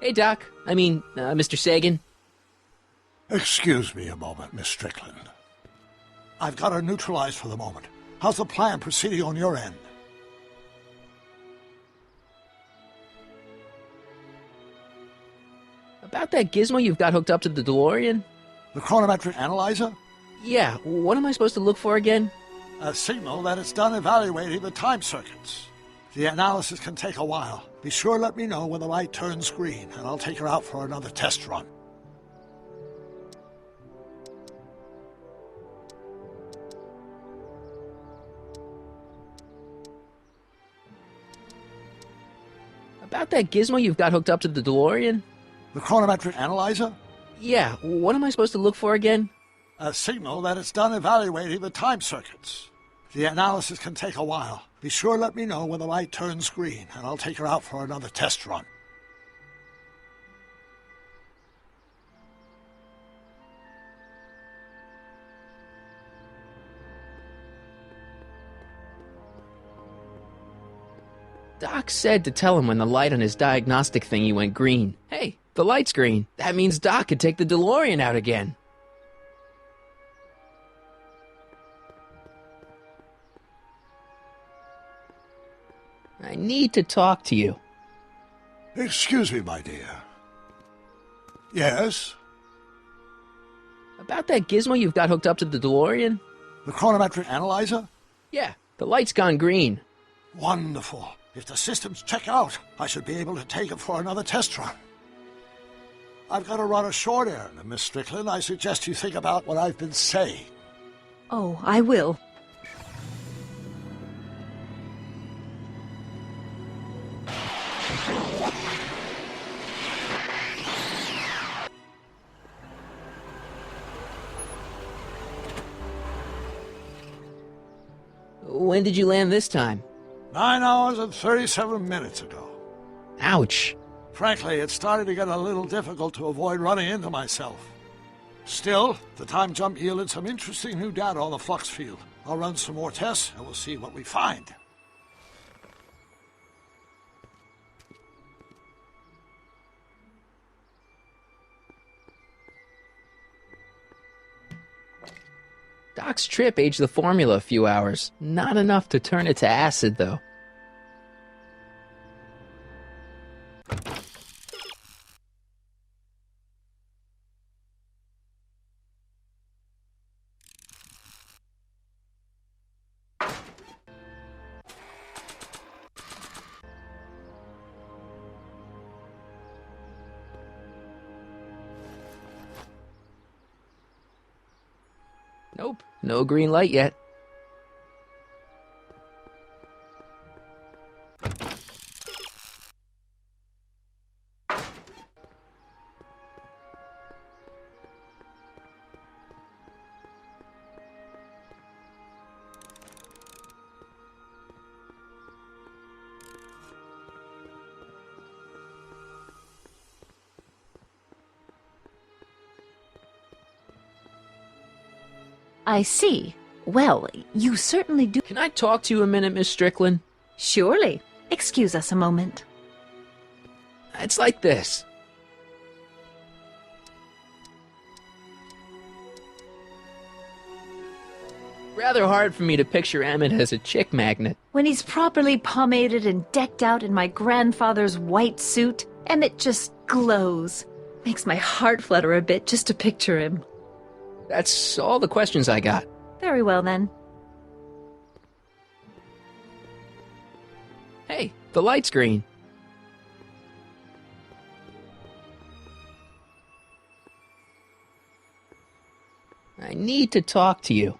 Hey, Doc. Mr. Sagan. Excuse me a moment, Miss Strickland. I've got her neutralized for the moment. How's the plan proceeding on your end? About that gizmo you've got hooked up to the DeLorean? The chronometric analyzer? Yeah, what am I supposed to look for again? A signal that it's done evaluating the time circuits. The analysis can take a while. Be sure to let me know when the light turns green, and I'll take her out for another test run. About that gizmo you've got hooked up to the DeLorean? The chronometric analyzer? Yeah, what am I supposed to look for again? A signal that it's done evaluating the time circuits. The analysis can take a while. Be sure to let me know when the light turns green, and I'll take her out for another test run. Doc said to tell him when the light on his diagnostic thingy went green. Hey, the light's green. That means Doc could take the DeLorean out again. I need to talk to you. Excuse me, my dear. Yes? About that gizmo you've got hooked up to the DeLorean? The chronometric analyzer? Yeah, the light's gone green. Wonderful. If the systems check out, I should be able to take it for another test run. I've got to run a short errand, Miss Strickland. I suggest you think about what I've been saying. Oh, I will. When did you land this time? 9 hours and 37 minutes ago. Ouch. Frankly, it started to get a little difficult to avoid running into myself. Still, the time jump yielded some interesting new data on the flux field. I'll run some more tests, and we'll see what we find. Doc's trip aged the formula a few hours. Not enough to turn it to acid, though. Nope, no green light yet. I see. Well, you certainly do. Can I talk to you a minute, Miss Strickland? Surely. Excuse us a moment. It's like this. Rather hard for me to picture Emmett as a chick magnet. When he's properly pomaded and decked out in my grandfather's white suit, Emmett just glows. Makes my heart flutter a bit just to picture him. That's all the questions I got. Very well, then. Hey, the light's green. I need to talk to you.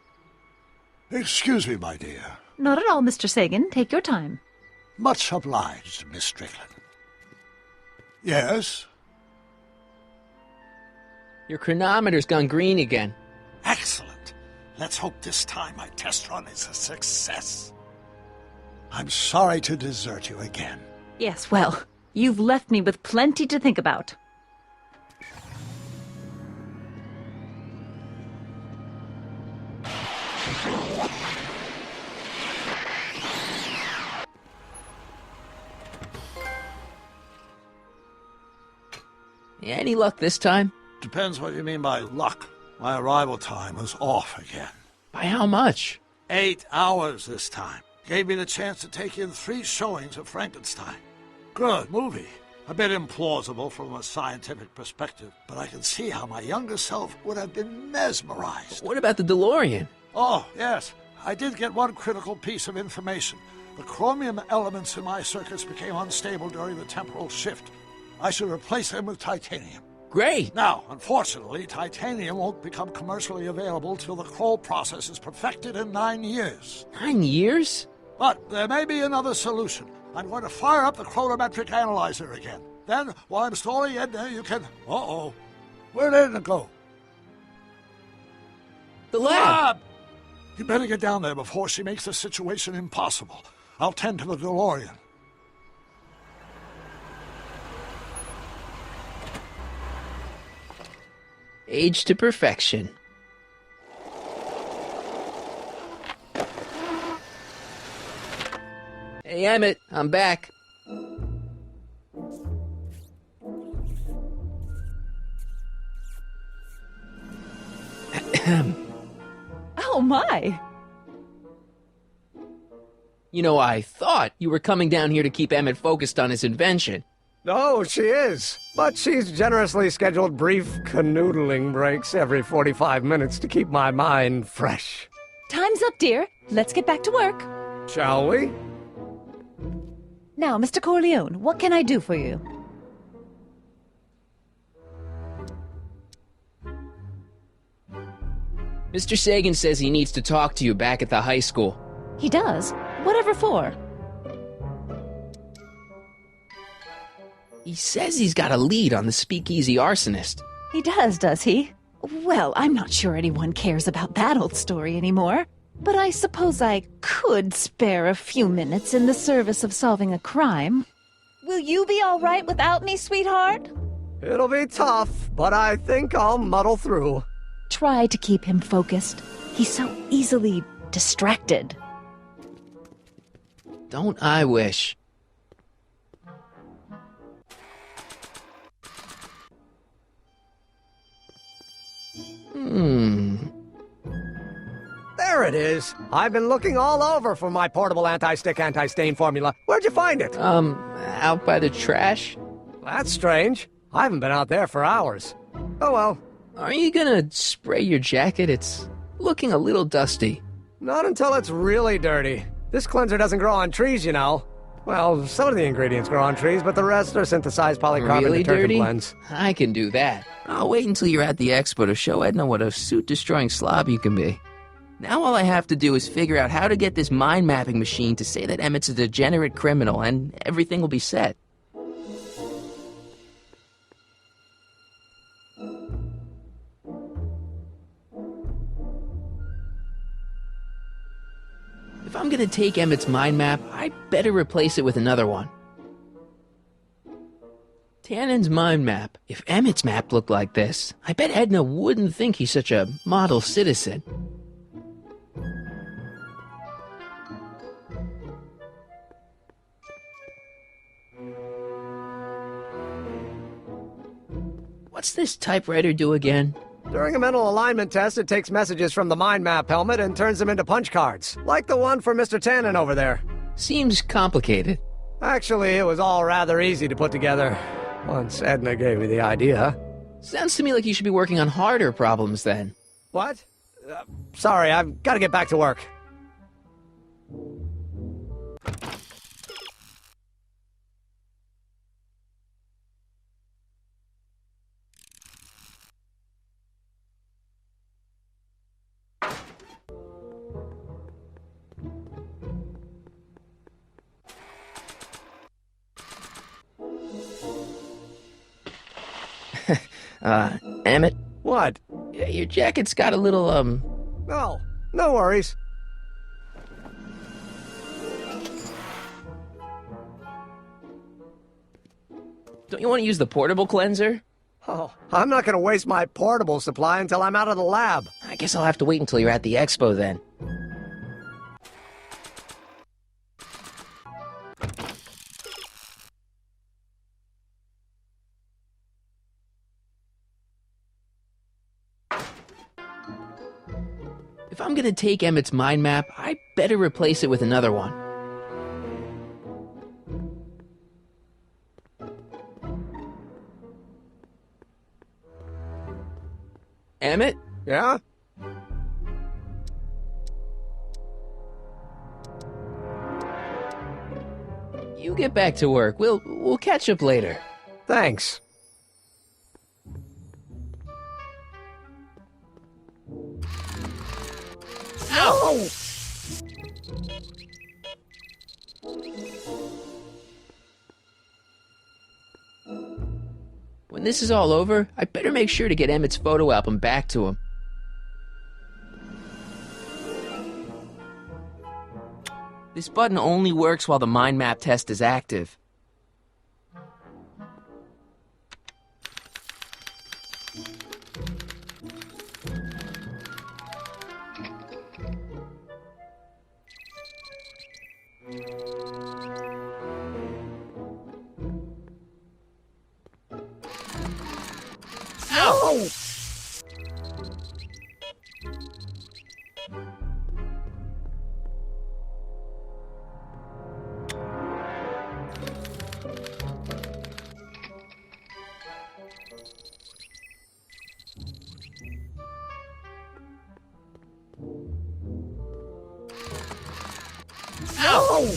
Excuse me, my dear. Not at all, Mr. Sagan. Take your time. Much obliged, Miss Strickland. Yes? Your chronometer's gone green again. Excellent. Let's hope this time my test run is a success. I'm sorry to desert you again. Yes, well, you've left me with plenty to think about. Any luck this time? Depends what you mean by luck. My arrival time was off again. By how much? 8 hours this time. Gave me the chance to take in 3 showings of Frankenstein. Good movie. A bit implausible from a scientific perspective, but I can see how my younger self would have been mesmerized. What about the DeLorean? Oh, yes. I did get one critical piece of information. The chromium elements in my circuits became unstable during the temporal shift. I should replace them with titanium. Great! Now, unfortunately, titanium won't become commercially available till the Kroll process is perfected in 9 years. 9 years? But there may be another solution. I'm going to fire up the chronometric analyzer again. Then, while I'm stalling Edna, you can... Uh-oh. Where did Edna go? The lab! You better get down there before she makes the situation impossible. I'll tend to the DeLorean. Age to perfection. Hey, Emmett, I'm back. Oh, my! You know, I thought you were coming down here to keep Emmett focused on his invention. Oh, she is. But she's generously scheduled brief canoodling breaks every 45 minutes to keep my mind fresh. Time's up, dear. Let's get back to work. Shall we? Now, Mr. Corleone, what can I do for you? Mr. Sagan says he needs to talk to you back at the high school. He does? Whatever for? He says he's got a lead on the speakeasy arsonist. He does he? Well, I'm not sure anyone cares about that old story anymore. But I suppose I could spare a few minutes in the service of solving a crime. Will you be all right without me, sweetheart? It'll be tough, but I think I'll muddle through. Try to keep him focused. He's so easily distracted. Don't I wish? There it is. I've been looking all over for my portable anti-stick, anti-stain formula. Where'd you find it? Out by the trash? That's strange. I haven't been out there for hours. Oh well. Are you gonna spray your jacket? It's looking a little dusty. Not until it's really dirty. This cleanser doesn't grow on trees, you know. Well, some of the ingredients grow on trees, but the rest are synthesized polycarbonate Really detergent dirty? blends. I can do that. I'll wait until you're at the expo to show Edna what a suit-destroying slob you can be. Now all I have to do is figure out how to get this mind-mapping machine to say that Emmett's a degenerate criminal, and everything will be set. If I'm gonna take Emmett's mind map, I better replace it with another one. Tannen's mind map. If Emmett's map looked like this, I bet Edna wouldn't think he's such a model citizen. What's this typewriter do again? During a mental alignment test, it takes messages from the mind map helmet and turns them into punch cards, like the one for Mr. Tannen over there. Seems complicated. Actually, it was all rather easy to put together, once Edna gave me the idea. Sounds to me like you should be working on harder problems then. What? Sorry, I've got to get back to work. Emmett? What? Your jacket's got a little, No, no worries. Don't you want to use the portable cleanser? Oh, I'm not going to waste my portable supply until I'm out of the lab. I guess I'll have to wait until you're at the expo then. If I'm gonna take Emmett's mind map, I better replace it with another one. Emmett? Yeah? You get back to work. We'll catch up later. Thanks. Ow! When this is all over, I better make sure to get Emmett's photo album back to him. This button only works while the mind map test is active. Ow! Ow!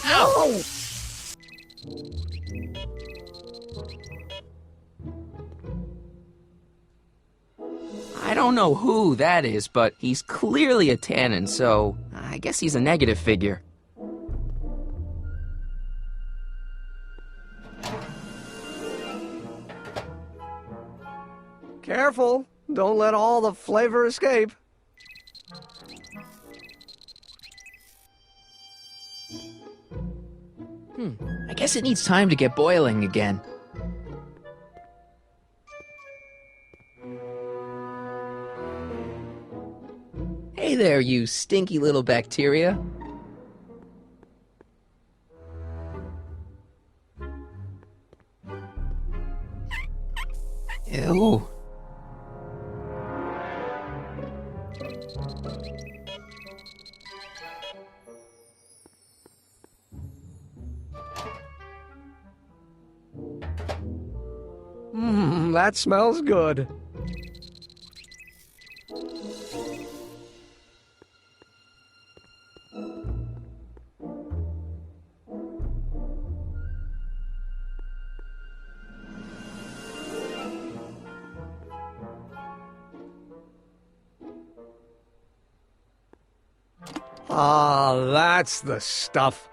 Ow! I don't know who that is, but he's clearly a Tannen, so I guess he's a negative figure. Careful. Don't let all the flavor escape. I guess it needs time to get boiling again. Hey there, you stinky little bacteria. Ew. That smells good. Ah, that's the stuff.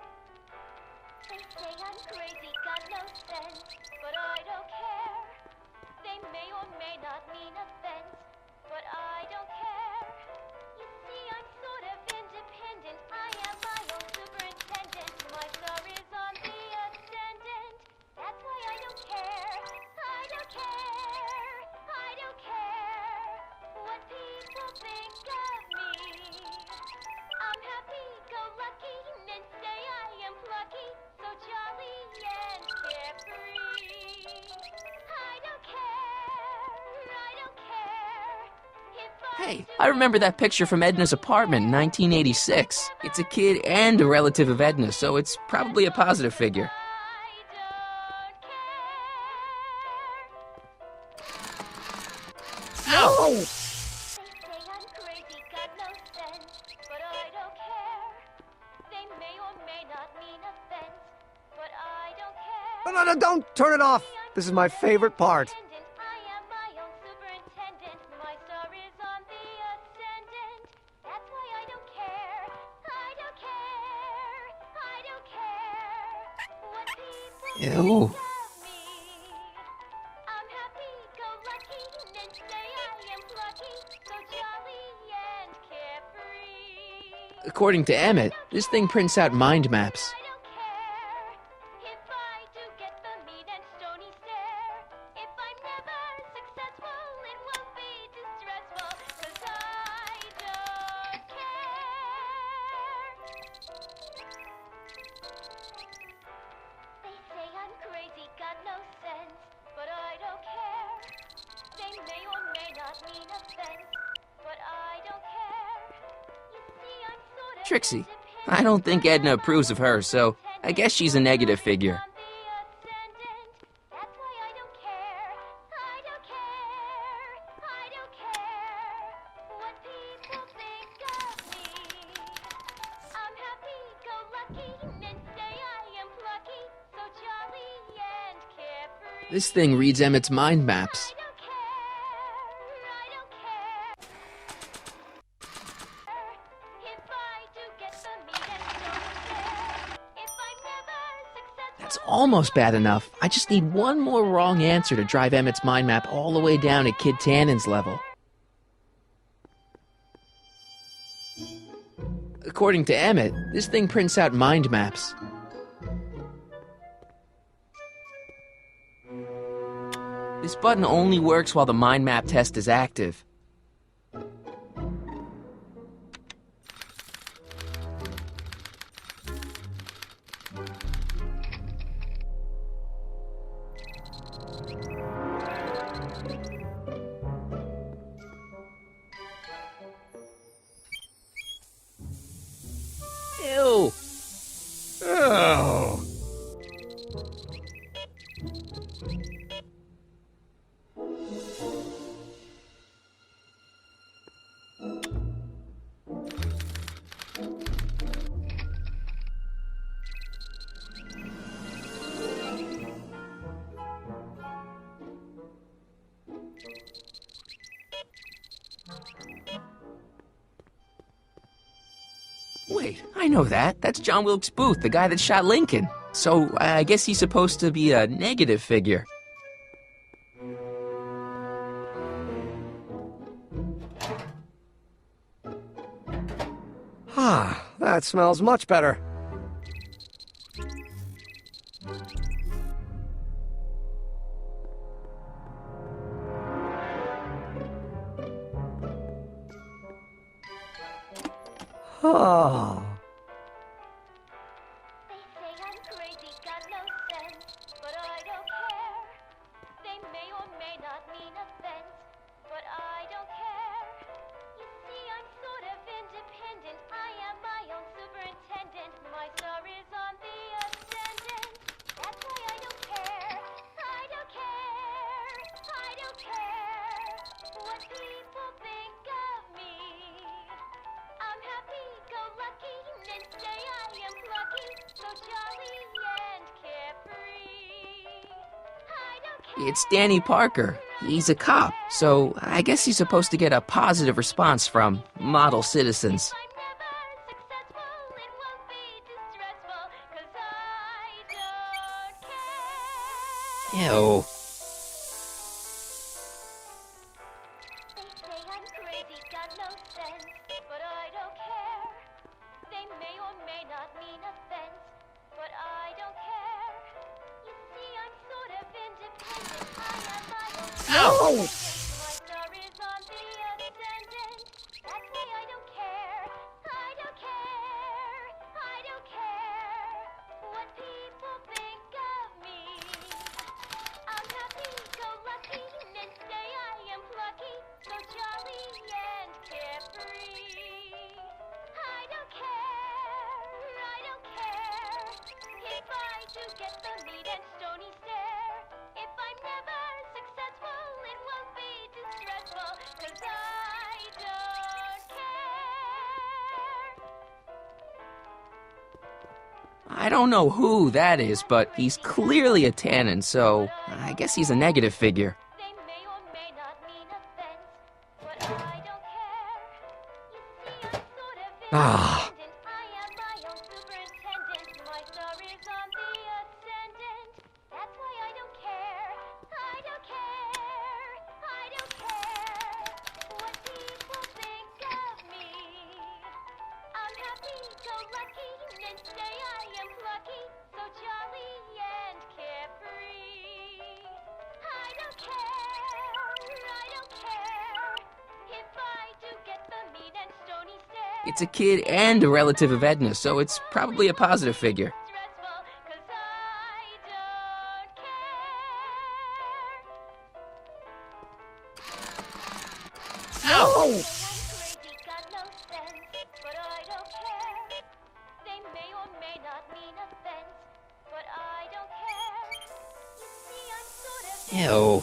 Hey, I remember that picture from Edna's apartment in 1986. It's a kid and a relative of Edna, so it's probably a positive figure. No! No, don't turn it off. This is my favorite part. Ew. According to Emmett, this thing prints out mind maps. Trixie. I don't think Edna approves of her, so I guess she's a negative figure. This thing reads Emmett's mind maps. That's almost bad enough. I just need one more wrong answer to drive Emmett's mind map all the way down at Kid Tannen's level. According to Emmett, this thing prints out mind maps. This button only works while the mind map test is active. Wait, I know that. That's John Wilkes Booth, the guy that shot Lincoln. So I guess he's supposed to be a negative figure. Ah, that smells much better. Oh. It's Danny Parker. He's a cop, so I guess he's supposed to get a positive response from model citizens. Ew. Oh! I don't know who that is, but he's clearly a Tannen, so I guess he's a negative figure. Ah. It's a kid and a relative of Edna, so it's probably a positive figure. Ow! Ew.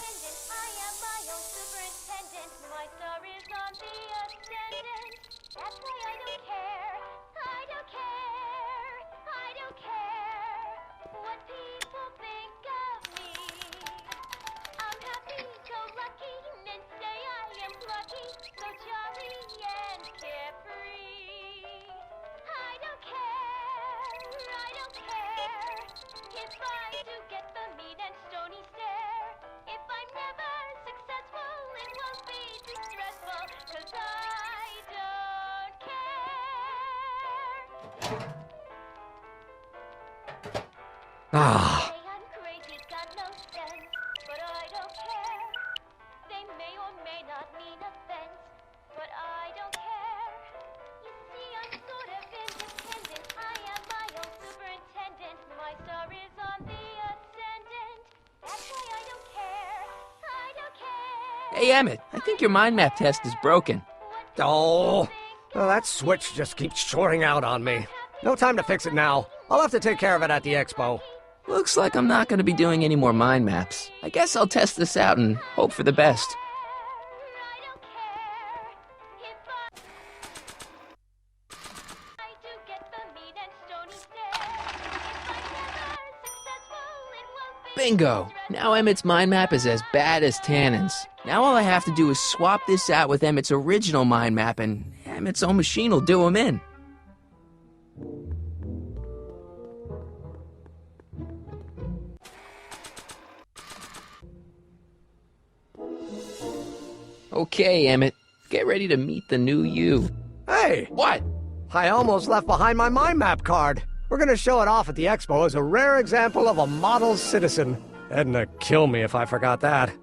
Ah. Hey, Emmett, I think your mind map test is broken. Oh, well, that switch just keeps shorting out on me. No time to fix it now. I'll have to take care of it at the expo. Looks like I'm not going to be doing any more mind maps. I guess I'll test this out and hope for the best. Bingo! Now Emmett's mind map is as bad as Tannen's. Now all I have to do is swap this out with Emmett's original mind map and Emmett's own machine will do him in. Okay, Emmett. Get ready to meet the new you. Hey! What? I almost left behind my mind map card. We're gonna show it off at the expo as a rare example of a model citizen. Edna kill me if I forgot that.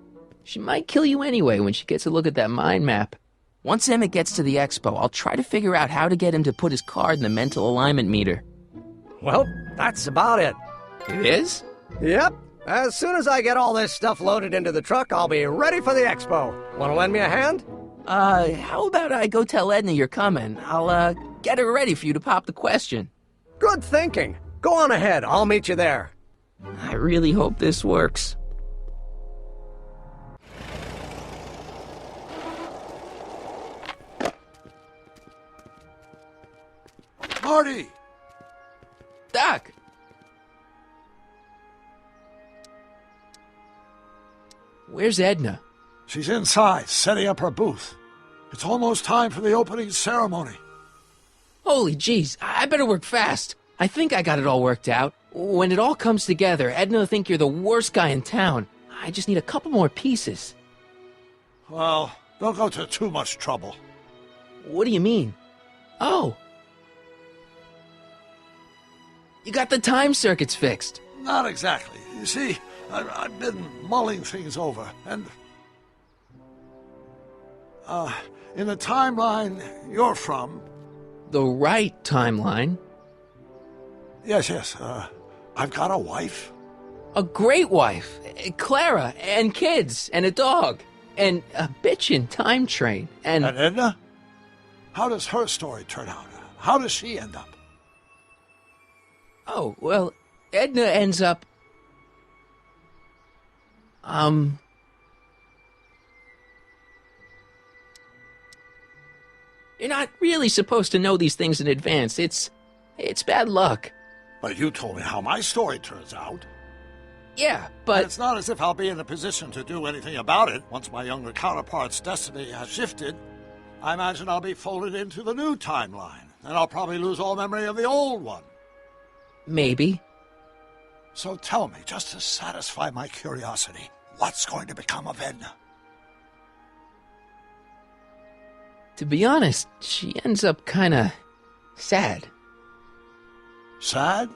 She might kill you anyway when she gets a look at that mind map. Once Emmett gets to the expo, I'll try to figure out how to get him to put his card in the mental alignment meter. Well, that's about it. It is? Yep. As soon as I get all this stuff loaded into the truck, I'll be ready for the expo. Wanna lend me a hand? How about I go tell Edna you're coming? I'll, get her ready for you to pop the question. Good thinking. Go on ahead. I'll meet you there. I really hope this works. Marty! Doc! Where's Edna? She's inside, setting up her booth. It's almost time for the opening ceremony. Holy jeez, I better work fast. I think I got it all worked out. When it all comes together, Edna will think you're the worst guy in town. I just need a couple more pieces. Well, don't go to too much trouble. What do you mean? Oh. You got the time circuits fixed. Not exactly. You see, I've been mulling things over, and... in the timeline you're from... The right timeline? Yes, I've got a wife. A great wife. Clara, and kids, and a dog, and a bitchin' time train, and... And Edna? How does her story turn out? How does she end up? Oh, well, Edna ends up... You're not really supposed to know these things in advance. It's bad luck. But you told me how my story turns out. Yeah, but... And it's not as if I'll be in a position to do anything about it once my younger counterpart's destiny has shifted. I imagine I'll be folded into the new timeline, and I'll probably lose all memory of the old one. Maybe. So tell me, just to satisfy my curiosity, what's going to become of Edna? To be honest, she ends up kinda... sad. Sad?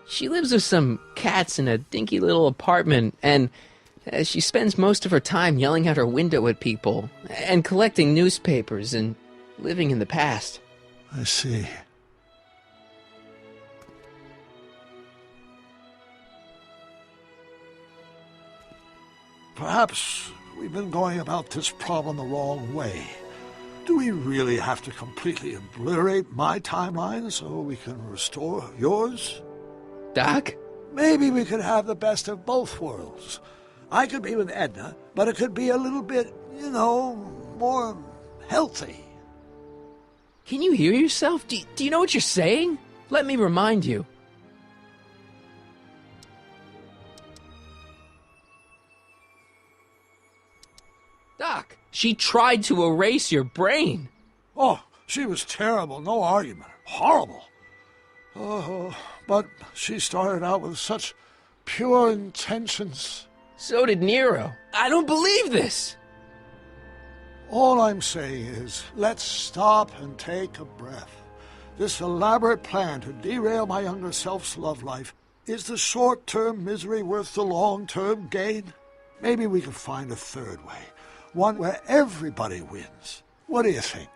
She lives with some cats in a dinky little apartment, and she spends most of her time yelling out her window at people, and collecting newspapers, and living in the past. I see. Perhaps we've been going about this problem the wrong way. Do we really have to completely obliterate my timeline so we can restore yours? Doc? Maybe we could have the best of both worlds. I could be with Edna, but it could be a little bit, more healthy. Can you hear yourself? Do you know what you're saying? Let me remind you. Doc, she tried to erase your brain. Oh, she was terrible, no argument. Horrible. Oh, but she started out with such pure intentions. So did Nero. I don't believe this. All I'm saying is, let's stop and take a breath. This elaborate plan to derail my younger self's love life, is the short-term misery worth the long-term gain? Maybe we can find a third way. One where everybody wins. What do you think?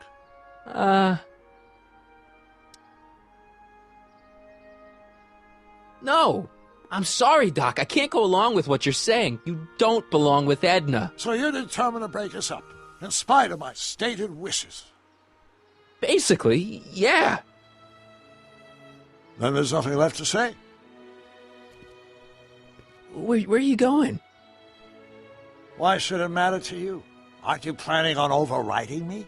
No. I'm sorry, Doc. I can't go along with what you're saying. You don't belong with Edna. So you're determined to break us up, in spite of my stated wishes? Basically, yeah. Then there's nothing left to say. Where are you going? Why should it matter to you? Aren't you planning on overriding me?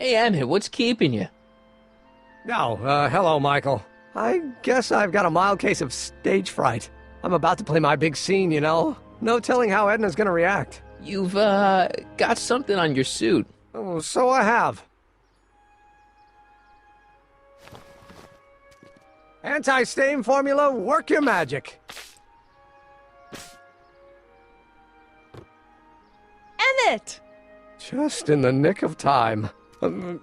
Hey, Emmett, what's keeping you? No, hello, Michael. I guess I've got a mild case of stage fright. I'm about to play my big scene, you know? No telling how Edna's gonna react. You've, got something on your suit. Oh, so I have. Anti-stain formula, work your magic. Emmett! Just in the nick of time.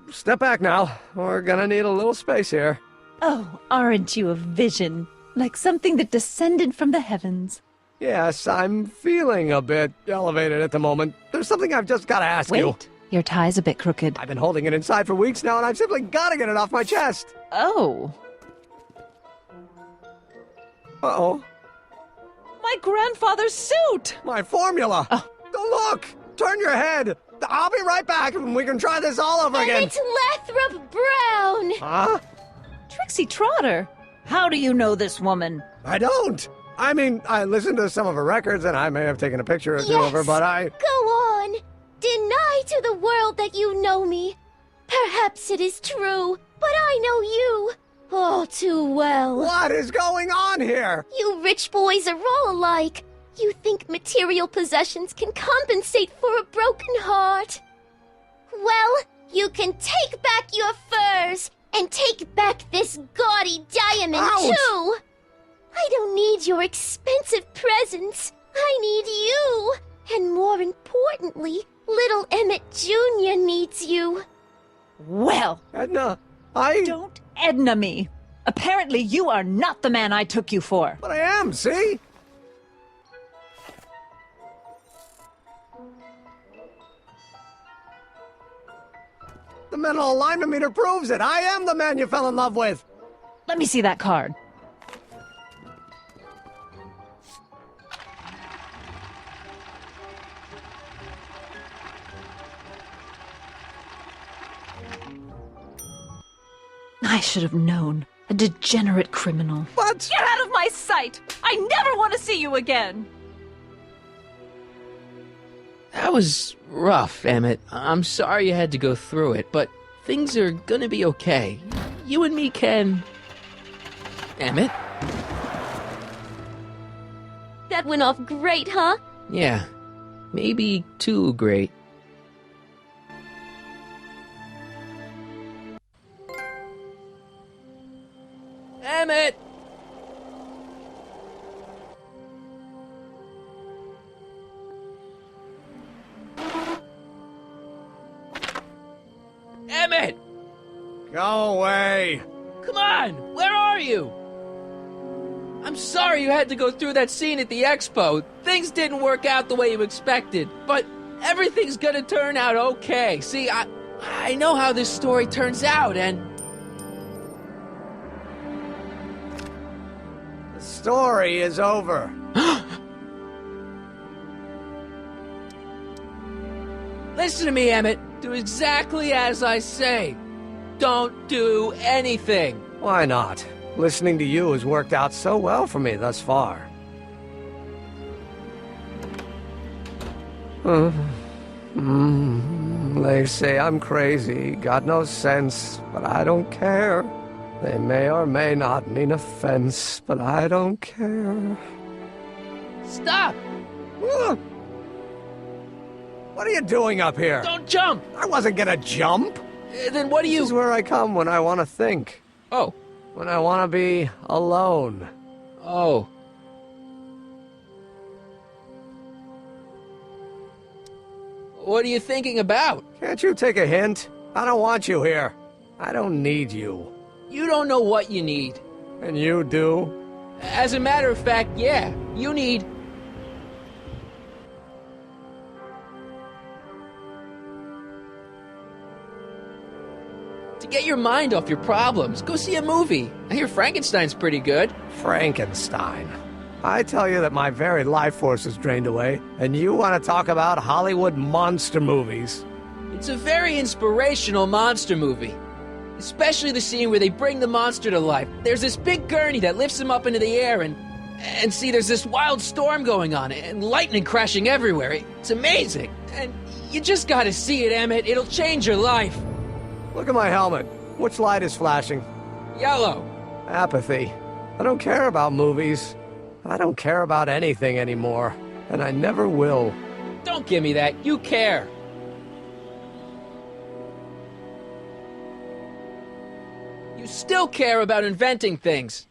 Step back now. We're gonna need a little space here. Oh, aren't you a vision? Like something that descended from the heavens. Yes, I'm feeling a bit elevated at the moment. There's something I've just gotta ask you. Wait, your tie's a bit crooked. I've been holding it inside for weeks now, and I've simply gotta get it off my chest. Oh. Uh-oh. My grandfather's suit! My formula! Oh. Look! Turn your head! I'll be right back, and we can try this all over again. Emmett Lathrop Brown! Huh? Trixie Trotter! How do you know this woman? I don't! I mean, I listened to some of her records, and I may have taken a picture or two of her, but I... Go on! Deny to the world that you know me. Perhaps it is true, but I know you all too well. What is going on here? You rich boys are all alike. You think material possessions can compensate for a broken heart. Well, you can take back your furs and take back this gaudy diamond, Ouch! too. I don't need your expensive presents. I need you. And more importantly, little Emmett Jr. needs you. Well, Edna, Don't Edna me. Apparently you are not the man I took you for. But I am, see? The mental alignment meter proves it. I am the man you fell in love with. Let me see that card. I should have known. A degenerate criminal. What? Get out of my sight! I never want to see you again! That was rough, Emmett. I'm sorry you had to go through it, but things are gonna be okay. You and me can... Emmett? That went off great, huh? Yeah. Maybe too great. Emmett! Emmett! Go away. Come on! Where are you? I'm sorry you had to go through that scene at the expo. Things didn't work out the way you expected, but everything's gonna turn out okay. See, I know how this story turns out, and... The story is over. Listen to me, Emmett. Do exactly as I say. Don't do anything. Why not? Listening to you has worked out so well for me thus far. They say I'm crazy, got no sense, but I don't care. They may or may not mean offense, but I don't care. Stop! What are you doing up here? Don't jump! I wasn't gonna jump. Then what do you... This is where I come when I want to think. Oh. When I want to be alone. Oh. What are you thinking about? Can't you take a hint? I don't want you here. I don't need you. You don't know what you need. And you do? As a matter of fact, yeah. You need... to get your mind off your problems. Go see a movie. I hear Frankenstein's pretty good. Frankenstein. I tell you that my very life force is drained away, and you want to talk about Hollywood monster movies. It's a very inspirational monster movie. Especially the scene where they bring the monster to life. There's this big gurney that lifts him up into the air, and see, there's this wild storm going on, and lightning crashing everywhere. It's amazing. And you just gotta see it, Emmett. It'll change your life. Look at my helmet. Which light is flashing? Yellow. Apathy. I don't care about movies. I don't care about anything anymore. And I never will. Don't give me that. You care. You still care about inventing things.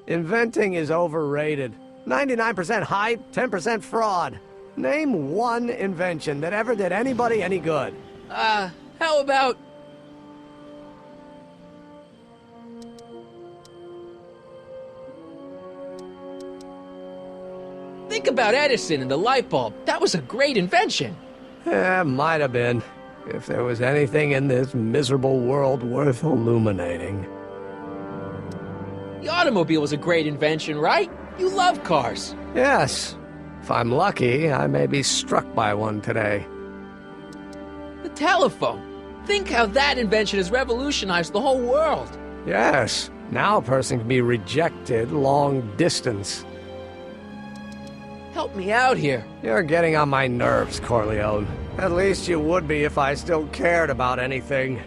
Inventing is overrated. 99% hype, 10% fraud. Name one invention that ever did anybody any good. How about... Think about Edison and the light bulb. That was a great invention. Might have been. If there was anything in this miserable world worth illuminating. The automobile was a great invention, right? You love cars. Yes. If I'm lucky, I may be struck by one today. The telephone. Think how that invention has revolutionized the whole world. Yes. Now a person can be rejected long distance. Help me out here. You're getting on my nerves, Corleone. At least you would be if I still cared about anything.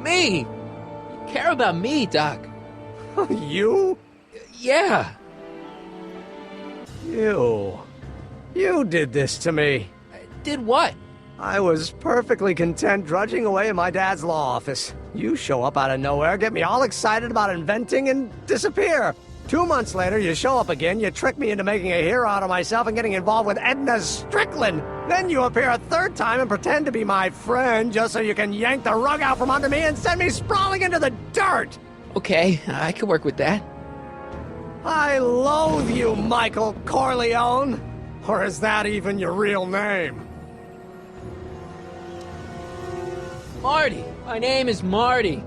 Me! You care about me, Doc. You? Yeah. You did this to me. Did what? I was perfectly content drudging away in my dad's law office. You show up out of nowhere, get me all excited about inventing, and disappear. 2 months later, you show up again, you trick me into making a hero out of myself and getting involved with Edna Strickland. Then you appear a third time and pretend to be my friend just so you can yank the rug out from under me and send me sprawling into the dirt. Okay, I can work with that. I loathe you, Michael Corleone. Or is that even your real name? Marty. My name is Marty.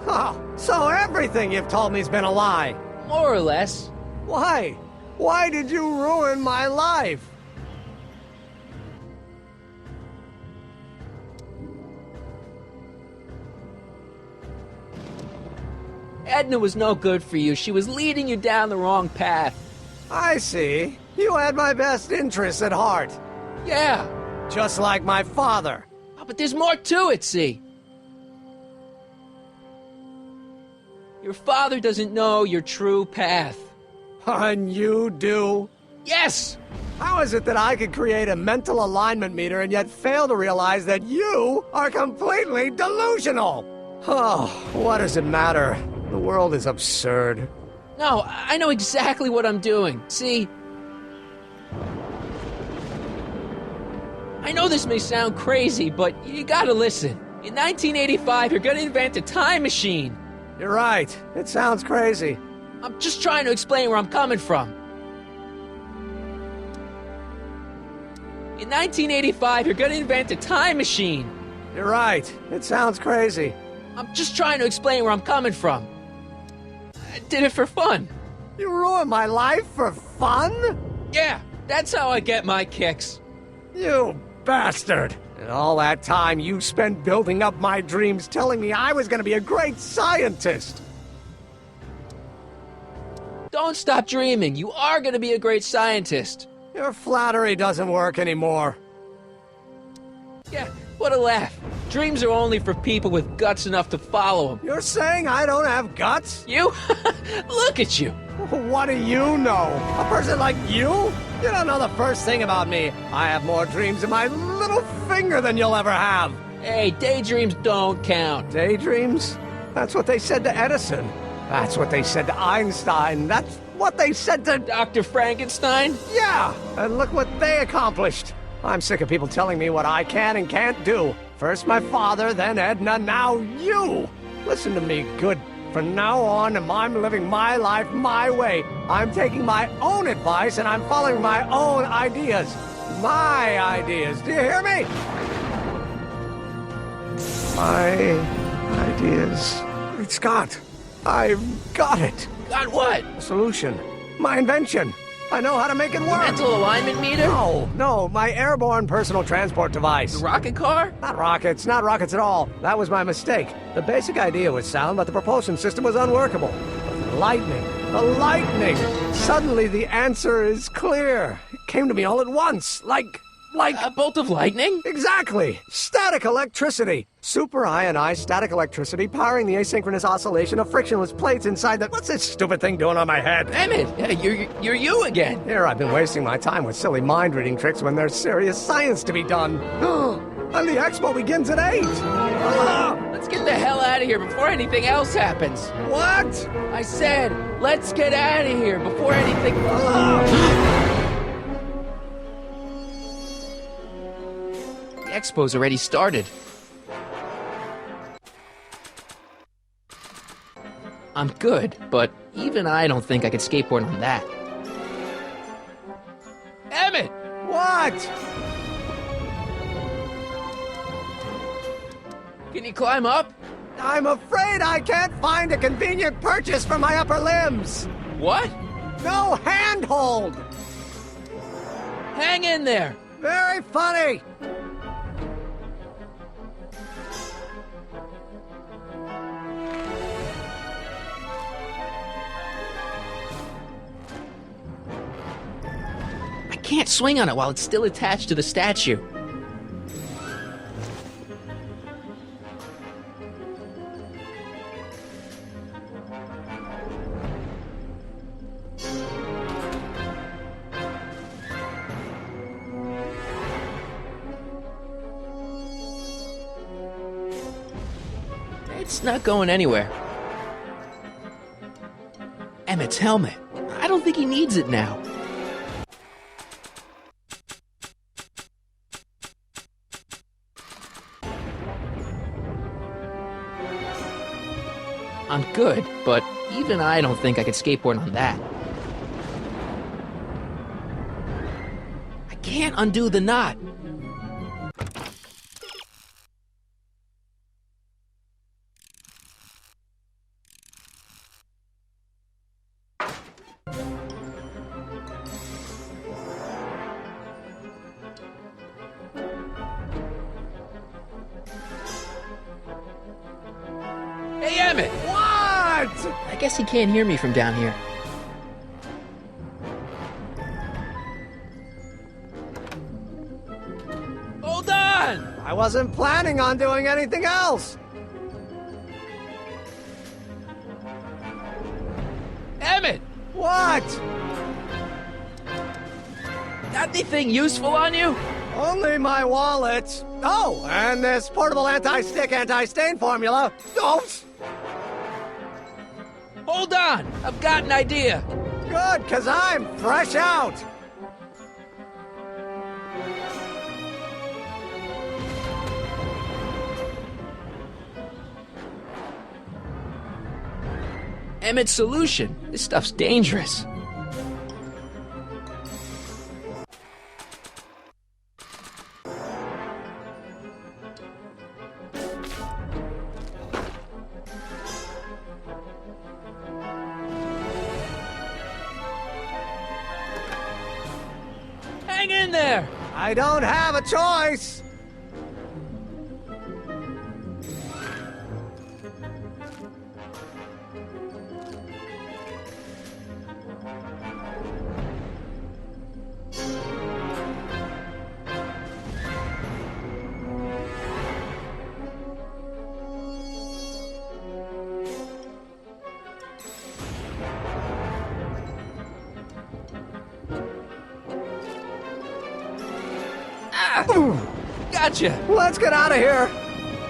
Oh, so everything you've told me's been a lie. More or less. Why? Why did you ruin my life? Edna was no good for you. She was leading you down the wrong path. I see. You had my best interests at heart. Yeah. Just like my father. Oh, but there's more to it, see? Your father doesn't know your true path. And you do? Yes! How is it that I could create a mental alignment meter and yet fail to realize that you are completely delusional? Oh, what does it matter? The world is absurd. No, I know exactly what I'm doing. See? I know this may sound crazy, but you gotta listen. In 1985, you're gonna invent a time machine. You're right. It sounds crazy. I'm just trying to explain where I'm coming from. In 1985, you're gonna invent a time machine. You're right. It sounds crazy. I'm just trying to explain where I'm coming from. I did it for fun. You ruined my life for fun? Yeah, that's how I get my kicks. You bastard! And all that time you spent building up my dreams, telling me I was going to be a great scientist. Don't stop dreaming. You are going to be a great scientist. Your flattery doesn't work anymore. Yeah, what a laugh. Dreams are only for people with guts enough to follow them. You're saying I don't have guts? You? Look at you. What do you know? A person like you? You don't know the first thing about me. I have more dreams in my little finger than you'll ever have. Hey, daydreams don't count. Daydreams? That's what they said to Edison. That's what they said to Einstein. That's what they said to... Dr. Frankenstein? Yeah, and look what they accomplished. I'm sick of people telling me what I can and can't do. First my father, then Edna, now you. Listen to me, good. From now on, I'm living my life my way. I'm taking my own advice and I'm following my own ideas. My ideas. Do you hear me? My ideas. Great Scott. I've got it. Got what? A solution. My invention. I know how to make it work. Mental alignment meter? No, my airborne personal transport device. The rocket car? Not rockets at all. That was my mistake. The basic idea was sound, but the propulsion system was unworkable. But the lightning. Suddenly the answer is clear. It came to me all at once, like like... A bolt of lightning? Exactly! Static electricity! Super ionized static electricity powering the asynchronous oscillation of frictionless plates inside the... What's this stupid thing doing on my head? Emmett, you're you again. Here I've been wasting my time with silly mind-reading tricks when there's serious science to be done. And the expo begins at 8! Let's get the hell out of here before anything else happens. What? I said, let's get out of here before anything... The expo's already started. I'm good, but even I don't think I could skateboard on that. Emmett! What? Can you climb up? I'm afraid I can't find a convenient purchase for my upper limbs. What? No handhold. Hang in there. Very funny. I can't swing on it while it's still attached to the statue. It's not going anywhere. Emmett's helmet. I don't think he needs it now. I'm good, but even I don't think I could skateboard on that. I can't undo the knot. Hey, Emmett! What? I guess he can't hear me from down here. Hold on! I wasn't planning on doing anything else. Emmett! What? Got anything useful on you? Only my wallet. Oh, and this portable anti-stick, anti-stain formula. Oops! Hold on! I've got an idea! Good, 'cause I'm fresh out! Emmett's solution. This stuff's dangerous. Hang in there! I don't have a choice! Gotcha! Let's get out of here!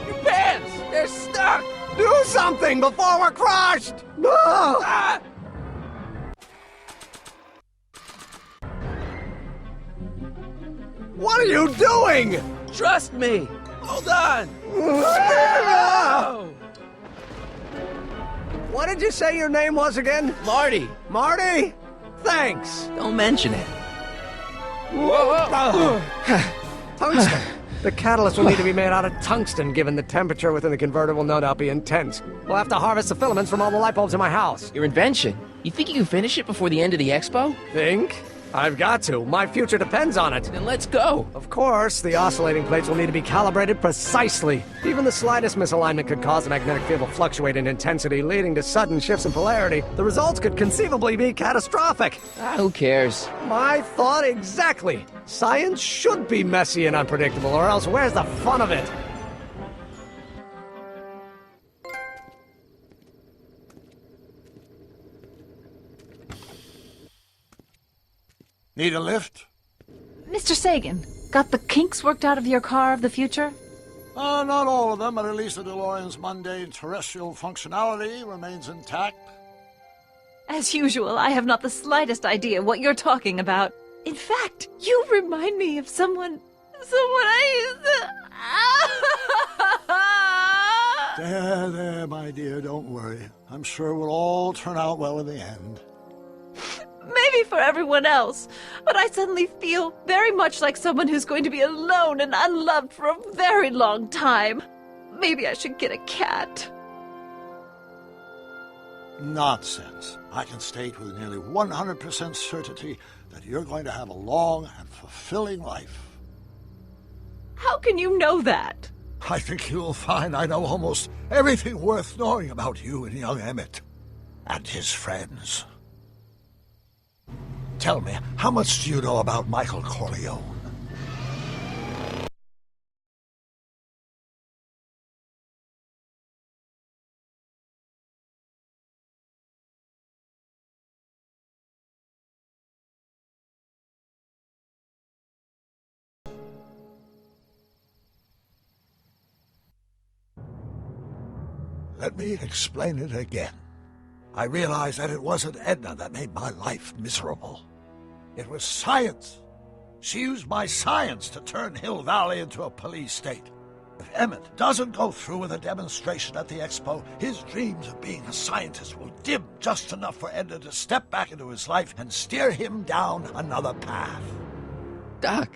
Your pants! They're stuck! Do something before we're crushed! Ah! What are you doing? Trust me! Hold on! What did you say your name was again? Marty! Marty? Thanks! Don't mention it. Tungsten! The catalyst will need to be made out of tungsten, given the temperature within the converter will no doubt be intense. We'll have to harvest the filaments from all the light bulbs in my house. Your invention? You think you can finish it before the end of the expo? Think? I've got to. My future depends on it. Then let's go. Of course, the oscillating plates will need to be calibrated precisely. Even the slightest misalignment could cause the magnetic field to fluctuate in intensity, leading to sudden shifts in polarity. The results could conceivably be catastrophic. Who cares? My thought exactly. Science should be messy and unpredictable, or else where's the fun of it? Need a lift? Mr. Sagan, got the kinks worked out of your car of the future? Not all of them, but at least the DeLorean's mundane terrestrial functionality remains intact. As usual, I have not the slightest idea what you're talking about. In fact, you remind me of someone I used to... There, my dear, don't worry. I'm sure we'll all turn out well in the end. Maybe for everyone else, but I suddenly feel very much like someone who's going to be alone and unloved for a very long time. Maybe I should get a cat. Nonsense. I can state with nearly 100% certainty that you're going to have a long and fulfilling life. How can you know that? I think you'll find I know almost everything worth knowing about you and young Emmett and his friends. Tell me, how much do you know about Michael Corleone? Let me explain it again. I realized that it wasn't Edna that made my life miserable. It was science. She used my science to turn Hill Valley into a police state. If Emmett doesn't go through with a demonstration at the expo, his dreams of being a scientist will dim just enough for Edna to step back into his life and steer him down another path. Doc,